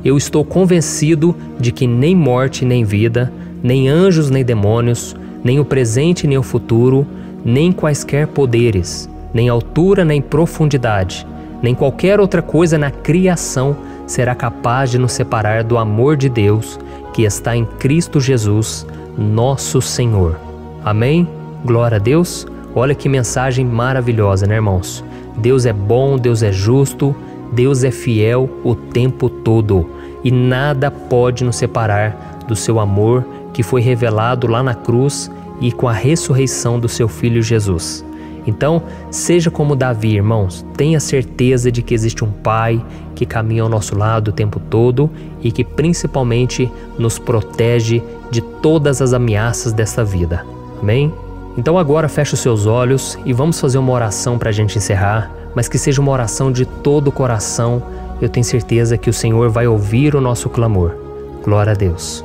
Eu estou convencido de que nem morte nem vida, nem anjos nem demônios, nem o presente nem o futuro, nem quaisquer poderes, nem altura nem profundidade, nem qualquer outra coisa na criação será capaz de nos separar do amor de Deus que está em Cristo Jesus, nosso Senhor. Amém? Glória a Deus. Olha que mensagem maravilhosa, né, irmãos? Deus é bom, Deus é justo, Deus é fiel o tempo todo e nada pode nos separar do seu amor que foi revelado lá na cruz e com a ressurreição do seu Filho Jesus. Então, seja como Davi, irmãos, tenha certeza de que existe um Pai que caminha ao nosso lado o tempo todo e que principalmente nos protege de todas as ameaças desta vida. Amém? Então agora feche os seus olhos e vamos fazer uma oração para a gente encerrar, mas que seja uma oração de todo o coração. Eu tenho certeza que o Senhor vai ouvir o nosso clamor. Glória a Deus.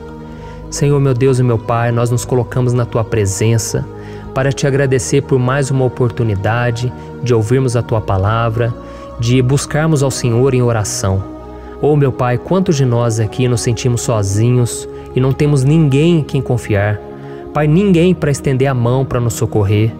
Senhor, meu Deus e meu Pai, nós nos colocamos na Tua presença para Te agradecer por mais uma oportunidade de ouvirmos a Tua palavra, de buscarmos ao Senhor em oração. Oh, meu Pai, quantos de nós aqui nos sentimos sozinhos e não temos ninguém em quem confiar. Pai, ninguém para estender a mão para nos socorrer.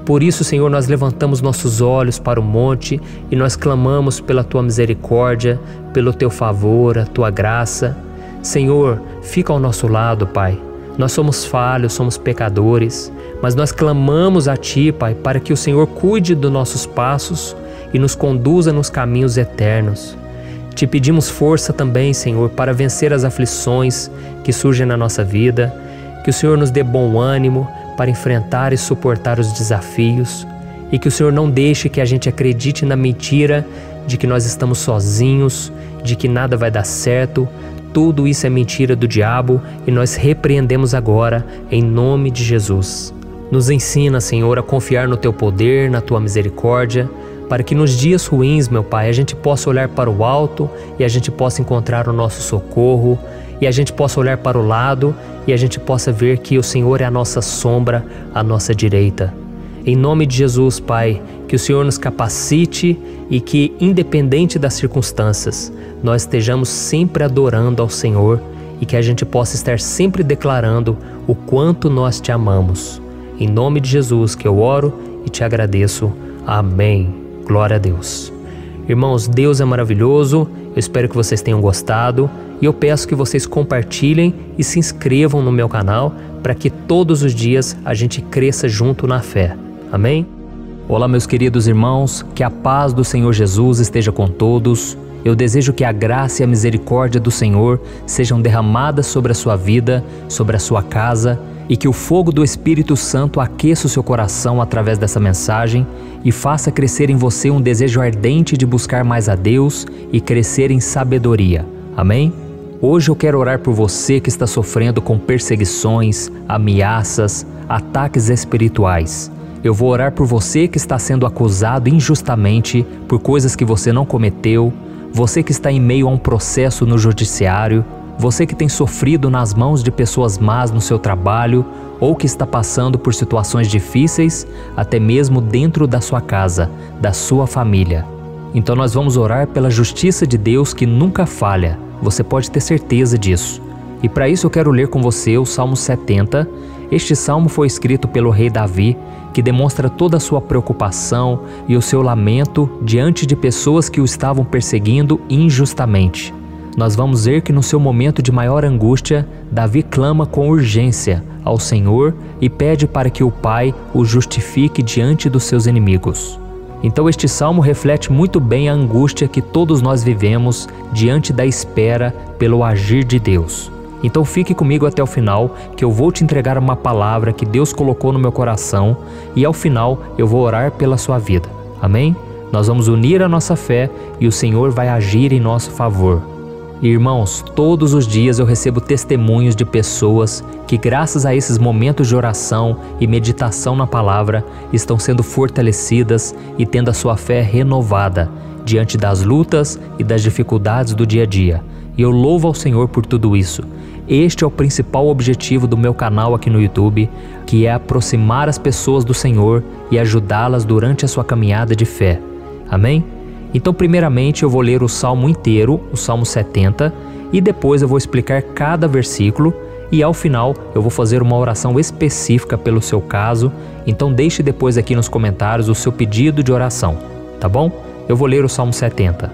Por isso, Senhor, nós levantamos nossos olhos para o monte e nós clamamos pela Tua misericórdia, pelo Teu favor, a Tua graça. Senhor, fica ao nosso lado, Pai. Nós somos falhos, somos pecadores, mas nós clamamos a Ti, Pai, para que o Senhor cuide dos nossos passos e nos conduza nos caminhos eternos. Te pedimos força também, Senhor, para vencer as aflições que surgem na nossa vida, que o Senhor nos dê bom ânimo para enfrentar e suportar os desafios e que o Senhor não deixe que a gente acredite na mentira de que nós estamos sozinhos, de que nada vai dar certo. Tudo isso é mentira do diabo e nós repreendemos agora em nome de Jesus. Nos ensina, Senhor, a confiar no Teu poder, na Tua misericórdia, para que nos dias ruins, meu Pai, a gente possa olhar para o alto e a gente possa encontrar o nosso socorro, e a gente possa olhar para o lado e a gente possa ver que o Senhor é a nossa sombra, a nossa direita. Em nome de Jesus, Pai, que o Senhor nos capacite e que, independente das circunstâncias, nós estejamos sempre adorando ao Senhor e que a gente possa estar sempre declarando o quanto nós Te amamos. Em nome de Jesus que eu oro e Te agradeço. Amém. Glória a Deus. Irmãos, Deus é maravilhoso. Eu espero que vocês tenham gostado e eu peço que vocês compartilhem e se inscrevam no meu canal para que todos os dias a gente cresça junto na fé. Amém? Olá, meus queridos irmãos, que a paz do Senhor Jesus esteja com todos. Eu desejo que a graça e a misericórdia do Senhor sejam derramadas sobre a sua vida, sobre a sua casa, e que o fogo do Espírito Santo aqueça o seu coração através dessa mensagem e faça crescer em você um desejo ardente de buscar mais a Deus e crescer em sabedoria. Amém? Hoje eu quero orar por você que está sofrendo com perseguições, ameaças, ataques espirituais. Eu vou orar por você que está sendo acusado injustamente por coisas que você não cometeu, você que está em meio a um processo no judiciário, você que tem sofrido nas mãos de pessoas más no seu trabalho ou que está passando por situações difíceis, até mesmo dentro da sua casa, da sua família. Então nós vamos orar pela justiça de Deus que nunca falha, você pode ter certeza disso. E para isso eu quero ler com você o Salmo 70. Este salmo foi escrito pelo rei Davi, que demonstra toda a sua preocupação e o seu lamento diante de pessoas que o estavam perseguindo injustamente. Nós vamos ver que no seu momento de maior angústia, Davi clama com urgência ao Senhor e pede para que o Pai o justifique diante dos seus inimigos. Então este salmo reflete muito bem a angústia que todos nós vivemos diante da espera pelo agir de Deus. Então fique comigo até o final, que eu vou te entregar uma palavra que Deus colocou no meu coração e ao final eu vou orar pela sua vida. Amém? Nós vamos unir a nossa fé e o Senhor vai agir em nosso favor. Irmãos, todos os dias eu recebo testemunhos de pessoas que, graças a esses momentos de oração e meditação na palavra, estão sendo fortalecidas e tendo a sua fé renovada diante das lutas e das dificuldades do dia a dia. E eu louvo ao Senhor por tudo isso. Este é o principal objetivo do meu canal aqui no YouTube, que é aproximar as pessoas do Senhor e ajudá-las durante a sua caminhada de fé. Amém? Então, primeiramente, eu vou ler o Salmo inteiro, o Salmo 70, e depois eu vou explicar cada versículo e ao final eu vou fazer uma oração específica pelo seu caso. Então deixe depois aqui nos comentários o seu pedido de oração, tá bom? Eu vou ler o Salmo 70.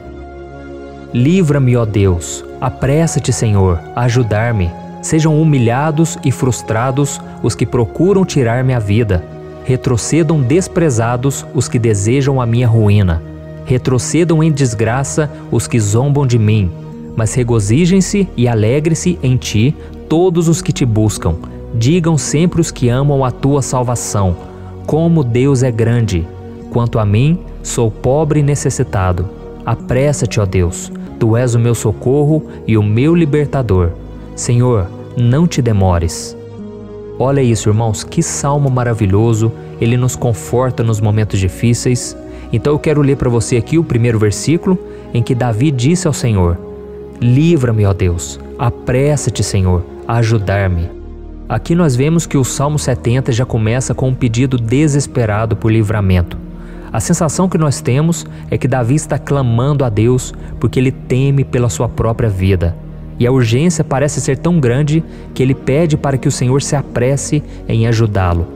Livra-me, ó Deus, apressa-te, Senhor, a ajudar-me. Sejam humilhados e frustrados os que procuram tirar-me a vida. Retrocedam desprezados os que desejam a minha ruína. Retrocedam em desgraça os que zombam de mim, mas regozijem-se e alegre-se em ti todos os que te buscam. Digam sempre os que amam a tua salvação, como Deus é grande. Quanto a mim, sou pobre e necessitado. Apressa-te, ó Deus, tu és o meu socorro e o meu libertador. Senhor, não te demores. Olha isso, irmãos, que salmo maravilhoso, ele nos conforta nos momentos difíceis. Então eu quero ler para você aqui o primeiro versículo, em que Davi disse ao Senhor: livra-me, ó Deus, apressa-te, Senhor, a ajudar-me. Aqui nós vemos que o Salmo 70 já começa com um pedido desesperado por livramento. A sensação que nós temos é que Davi está clamando a Deus porque ele teme pela sua própria vida. E a urgência parece ser tão grande que ele pede para que o Senhor se apresse em ajudá-lo.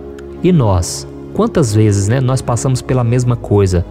E nós? Quantas vezes nós passamos pela mesma coisa?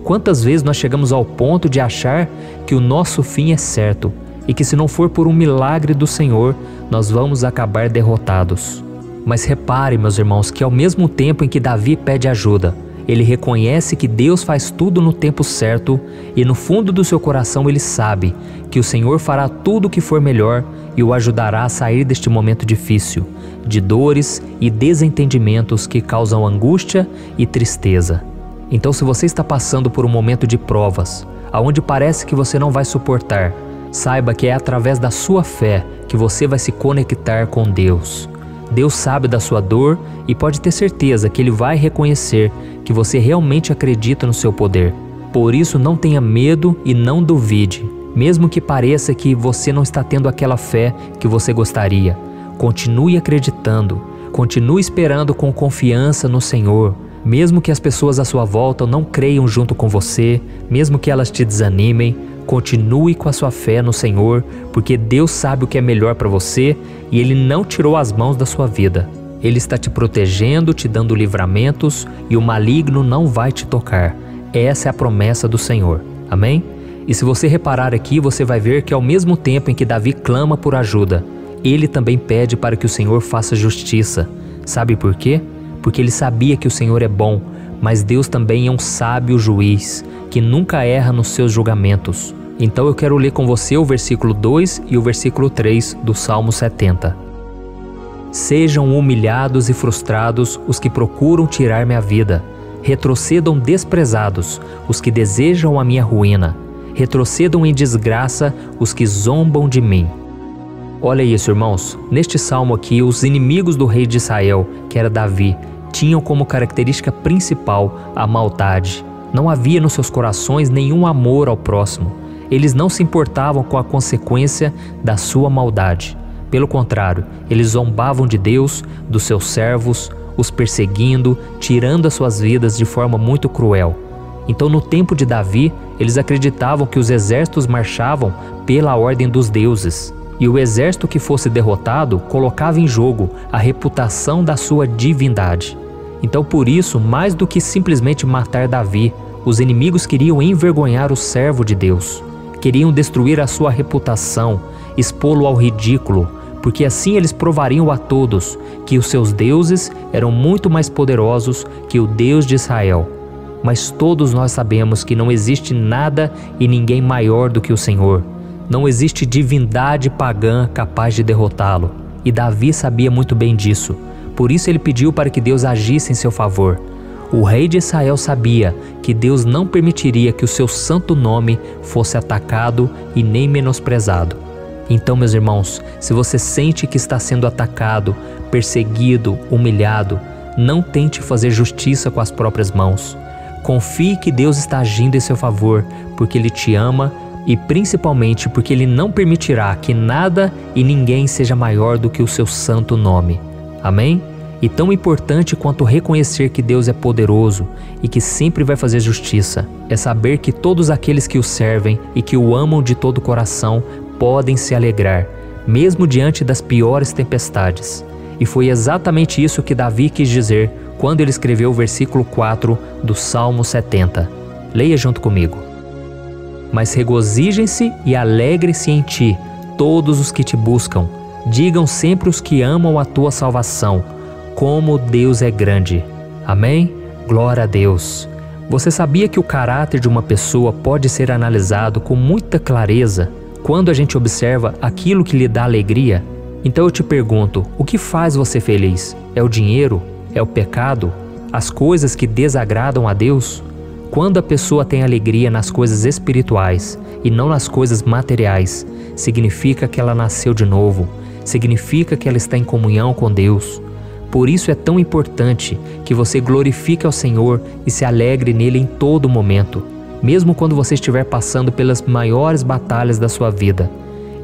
Quantas vezes nós chegamos ao ponto de achar que o nosso fim é certo e que, se não for por um milagre do Senhor, nós vamos acabar derrotados? Mas repare, meus irmãos, que ao mesmo tempo em que Davi pede ajuda, ele reconhece que Deus faz tudo no tempo certo e no fundo do seu coração ele sabe que o Senhor fará tudo o que for melhor e o ajudará a sair deste momento difícil, de dores e desentendimentos que causam angústia e tristeza. Então, se você está passando por um momento de provas, aonde parece que você não vai suportar, saiba que é através da sua fé que você vai se conectar com Deus. Deus sabe da sua dor e pode ter certeza que Ele vai reconhecer que você realmente acredita no seu poder. Por isso, não tenha medo e não duvide, mesmo que pareça que você não está tendo aquela fé que você gostaria. Continue acreditando, continue esperando com confiança no Senhor. Mesmo que as pessoas à sua volta não creiam junto com você, mesmo que elas te desanimem, continue com a sua fé no Senhor, porque Deus sabe o que é melhor para você e Ele não tirou as mãos da sua vida. Ele está te protegendo, te dando livramentos e o maligno não vai te tocar. Essa é a promessa do Senhor. Amém? E se você reparar aqui, você vai ver que ao mesmo tempo em que Davi clama por ajuda, ele também pede para que o Senhor faça justiça. Sabe por quê? Porque ele sabia que o Senhor é bom, mas Deus também é um sábio juiz, que nunca erra nos seus julgamentos. Então eu quero ler com você o versículo 2 e o versículo 3 do Salmo 70. Sejam humilhados e frustrados os que procuram tirar-me a vida. Retrocedam desprezados os que desejam a minha ruína. Retrocedam em desgraça os que zombam de mim. Olha isso, irmãos. Neste salmo aqui, os inimigos do rei de Israel, que era Davi, tinham como característica principal a maldade. Não havia nos seus corações nenhum amor ao próximo. Eles não se importavam com a consequência da sua maldade. Pelo contrário, eles zombavam de Deus, dos seus servos, os perseguindo, tirando as suas vidas de forma muito cruel. Então, no tempo de Davi, eles acreditavam que os exércitos marchavam pela ordem dos deuses. E o exército que fosse derrotado colocava em jogo a reputação da sua divindade. Então, por isso, mais do que simplesmente matar Davi, os inimigos queriam envergonhar o servo de Deus. Queriam destruir a sua reputação, expô-lo ao ridículo, porque assim eles provariam a todos que os seus deuses eram muito mais poderosos que o Deus de Israel. Mas todos nós sabemos que não existe nada e ninguém maior do que o Senhor. Não existe divindade pagã capaz de derrotá-lo. E Davi sabia muito bem disso. Por isso ele pediu para que Deus agisse em seu favor. O rei de Israel sabia que Deus não permitiria que o seu santo nome fosse atacado e nem menosprezado. Então, meus irmãos, se você sente que está sendo atacado, perseguido, humilhado, não tente fazer justiça com as próprias mãos. Confie que Deus está agindo em seu favor, porque Ele te ama e principalmente porque Ele não permitirá que nada e ninguém seja maior do que o seu santo nome. Amém? E tão importante quanto reconhecer que Deus é poderoso e que sempre vai fazer justiça, é saber que todos aqueles que o servem e que o amam de todo o coração podem se alegrar, mesmo diante das piores tempestades. E foi exatamente isso que Davi quis dizer quando ele escreveu o versículo 4 do Salmo 70. Leia junto comigo. Mas regozijem-se e alegrem-se em ti, todos os que te buscam. Digam sempre os que amam a tua salvação, como Deus é grande. Amém? Glória a Deus. Você sabia que o caráter de uma pessoa pode ser analisado com muita clareza quando a gente observa aquilo que lhe dá alegria? Então eu te pergunto, o que faz você feliz? É o dinheiro? É o pecado? As coisas que desagradam a Deus? Quando a pessoa tem alegria nas coisas espirituais e não nas coisas materiais, significa que ela nasceu de novo, significa que ela está em comunhão com Deus. Por isso é tão importante que você glorifique ao Senhor e se alegre nele em todo momento, mesmo quando você estiver passando pelas maiores batalhas da sua vida.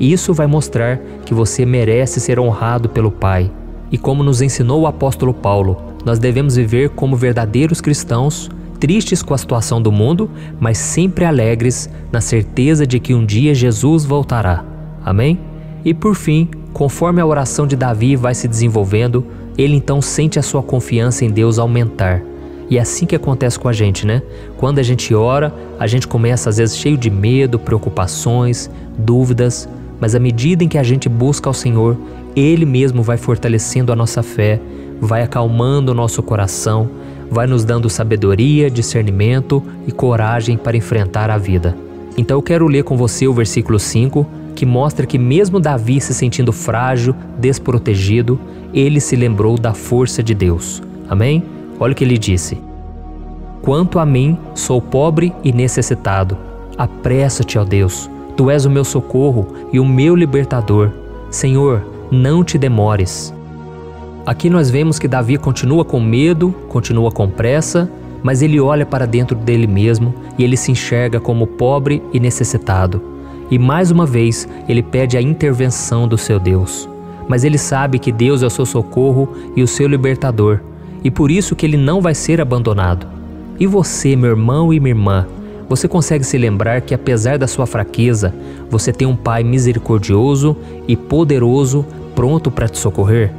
Isso vai mostrar que você merece ser honrado pelo Pai. E como nos ensinou o apóstolo Paulo, nós devemos viver como verdadeiros cristãos, tristes com a situação do mundo, mas sempre alegres na certeza de que um dia Jesus voltará. Amém? E por fim, conforme a oração de Davi vai se desenvolvendo, ele então sente a sua confiança em Deus aumentar. E é assim que acontece com a gente, né? Quando a gente ora, a gente começa às vezes cheio de medo, preocupações, dúvidas, mas à medida em que a gente busca ao Senhor, Ele mesmo vai fortalecendo a nossa fé, vai acalmando o nosso coração, vai nos dando sabedoria, discernimento e coragem para enfrentar a vida. Então eu quero ler com você o versículo 5, que mostra que mesmo Davi se sentindo frágil, desprotegido, ele se lembrou da força de Deus. Amém? Olha o que ele disse. Quanto a mim, sou pobre e necessitado. Apressa-te, ó Deus. Tu és o meu socorro e o meu libertador. Senhor, não te demores. Aqui nós vemos que Davi continua com medo, continua com pressa, mas ele olha para dentro dele mesmo e ele se enxerga como pobre e necessitado. E mais uma vez ele pede a intervenção do seu Deus. Mas ele sabe que Deus é o seu socorro e o seu libertador, e por isso que ele não vai ser abandonado. E você, meu irmão e minha irmã, você consegue se lembrar que apesar da sua fraqueza, você tem um Pai misericordioso e poderoso pronto para te socorrer?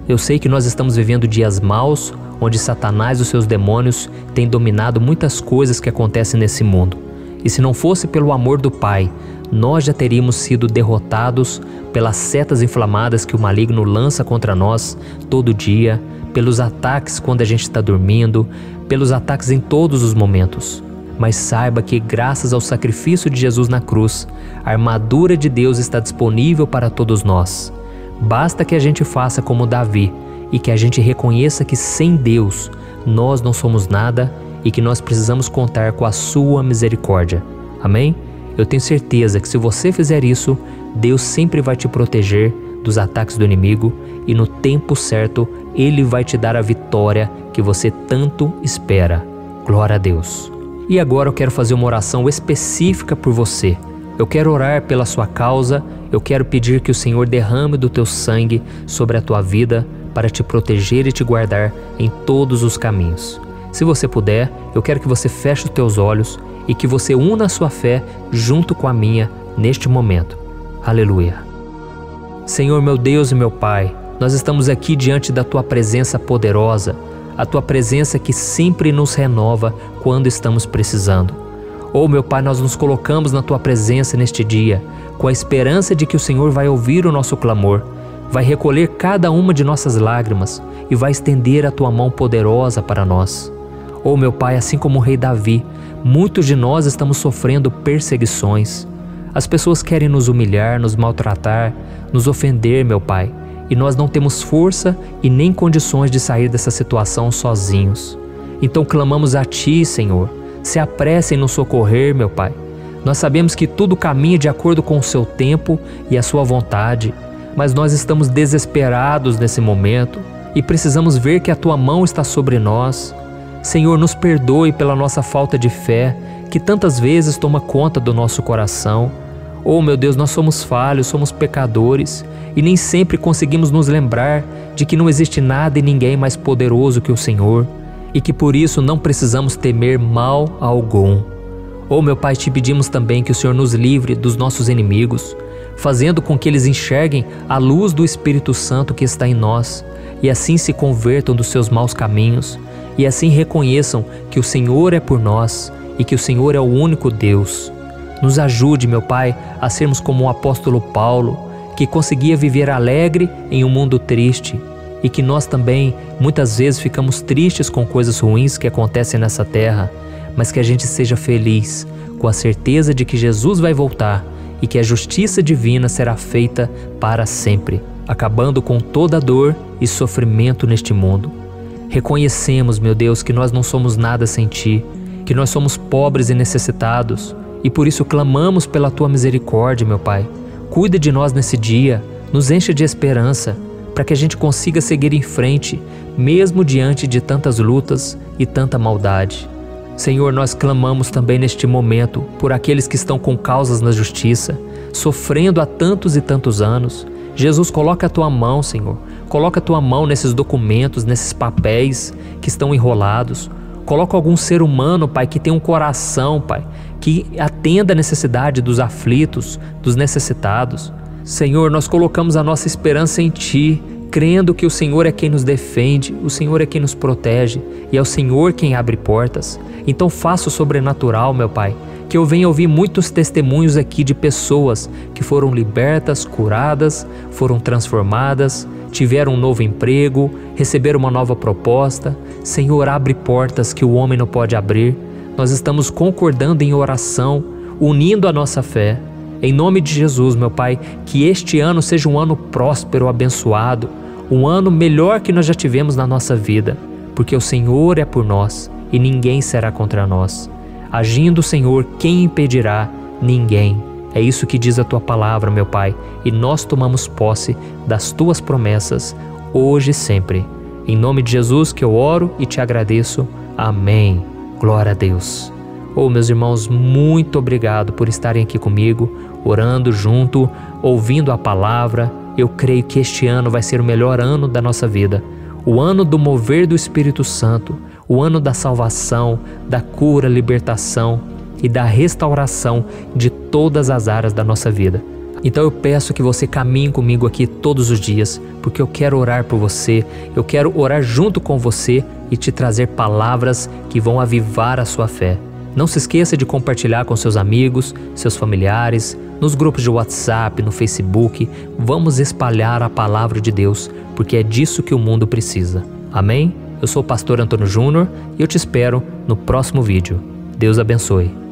Eu sei que nós estamos vivendo dias maus, onde Satanás e os seus demônios têm dominado muitas coisas que acontecem nesse mundo. E se não fosse pelo amor do Pai, nós já teríamos sido derrotados pelas setas inflamadas que o maligno lança contra nós todo dia, pelos ataques quando a gente está dormindo, pelos ataques em todos os momentos. Mas saiba que graças ao sacrifício de Jesus na cruz, a armadura de Deus está disponível para todos nós. Basta que a gente faça como Davi e que a gente reconheça que sem Deus nós não somos nada e que nós precisamos contar com a sua misericórdia. Amém? Eu tenho certeza que se você fizer isso, Deus sempre vai te proteger dos ataques do inimigo e no tempo certo Ele vai te dar a vitória que você tanto espera. Glória a Deus. E agora eu quero fazer uma oração específica por você. Eu quero orar pela sua causa, eu quero pedir que o Senhor derrame do teu sangue sobre a tua vida para te proteger e te guardar em todos os caminhos. Se você puder, eu quero que você feche os teus olhos e que você una a sua fé junto com a minha neste momento. Aleluia. Senhor, meu Deus e meu Pai, nós estamos aqui diante da Tua presença poderosa, a Tua presença que sempre nos renova quando estamos precisando. Oh, meu Pai, nós nos colocamos na Tua presença neste dia, com a esperança de que o Senhor vai ouvir o nosso clamor, vai recolher cada uma de nossas lágrimas e vai estender a Tua mão poderosa para nós. Oh, meu Pai, assim como o rei Davi, muitos de nós estamos sofrendo perseguições. As pessoas querem nos humilhar, nos maltratar, nos ofender, meu Pai, e nós não temos força e nem condições de sair dessa situação sozinhos. Então clamamos a Ti, Senhor. Se apresse em nos socorrer, meu Pai. Nós sabemos que tudo caminha de acordo com o Seu tempo e a Sua vontade, mas nós estamos desesperados nesse momento e precisamos ver que a Tua mão está sobre nós. Senhor, nos perdoe pela nossa falta de fé, que tantas vezes toma conta do nosso coração. Oh, meu Deus, nós somos falhos, somos pecadores e nem sempre conseguimos nos lembrar de que não existe nada e ninguém mais poderoso que o Senhor e que por isso não precisamos temer mal algum. Oh, meu Pai, te pedimos também que o Senhor nos livre dos nossos inimigos, fazendo com que eles enxerguem a luz do Espírito Santo que está em nós e assim se convertam dos seus maus caminhos e assim reconheçam que o Senhor é por nós e que o Senhor é o único Deus. Nos ajude, meu Pai, a sermos como o apóstolo Paulo, que conseguia viver alegre em um mundo triste e que nós também muitas vezes ficamos tristes com coisas ruins que acontecem nessa terra, mas que a gente seja feliz com a certeza de que Jesus vai voltar e que a justiça divina será feita para sempre, acabando com toda dor e sofrimento neste mundo. Reconhecemos, meu Deus, que nós não somos nada sem Ti, que nós somos pobres e necessitados, e por isso clamamos pela Tua misericórdia, meu Pai. Cuida de nós nesse dia, nos enche de esperança, para que a gente consiga seguir em frente, mesmo diante de tantas lutas e tanta maldade. Senhor, nós clamamos também neste momento por aqueles que estão com causas na justiça, sofrendo há tantos e tantos anos. Jesus, coloca a Tua mão, Senhor. Coloca a Tua mão nesses documentos, nesses papéis que estão enrolados. Coloca algum ser humano, Pai, que tem um coração, Pai, que atenda a necessidade dos aflitos, dos necessitados. Senhor, nós colocamos a nossa esperança em Ti, crendo que o Senhor é quem nos defende, o Senhor é quem nos protege e é o Senhor quem abre portas. Então faça o sobrenatural, meu Pai, que eu venha ouvir muitos testemunhos aqui de pessoas que foram libertas, curadas, foram transformadas, tiveram um novo emprego, receberam uma nova proposta. Senhor, abre portas que o homem não pode abrir. Nós estamos concordando em oração, unindo a nossa fé. Em nome de Jesus, meu Pai, que este ano seja um ano próspero, abençoado, um ano melhor que nós já tivemos na nossa vida, porque o Senhor é por nós e ninguém será contra nós. Agindo o Senhor, quem impedirá? Ninguém. É isso que diz a Tua palavra, meu Pai, e nós tomamos posse das Tuas promessas, hoje e sempre. Em nome de Jesus que eu oro e te agradeço. Amém. Glória a Deus. Oh, meus irmãos, muito obrigado por estarem aqui comigo, orando junto, ouvindo a palavra. Eu creio que este ano vai ser o melhor ano da nossa vida. O ano do mover do Espírito Santo, o ano da salvação, da cura, libertação e da restauração de todas as áreas da nossa vida. Então eu peço que você caminhe comigo aqui todos os dias, porque eu quero orar por você, eu quero orar junto com você e te trazer palavras que vão avivar a sua fé. Não se esqueça de compartilhar com seus amigos, seus familiares, nos grupos de WhatsApp, no Facebook. Vamos espalhar a palavra de Deus, porque é disso que o mundo precisa. Amém? Eu sou o pastor Antônio Júnior e eu te espero no próximo vídeo. Deus abençoe.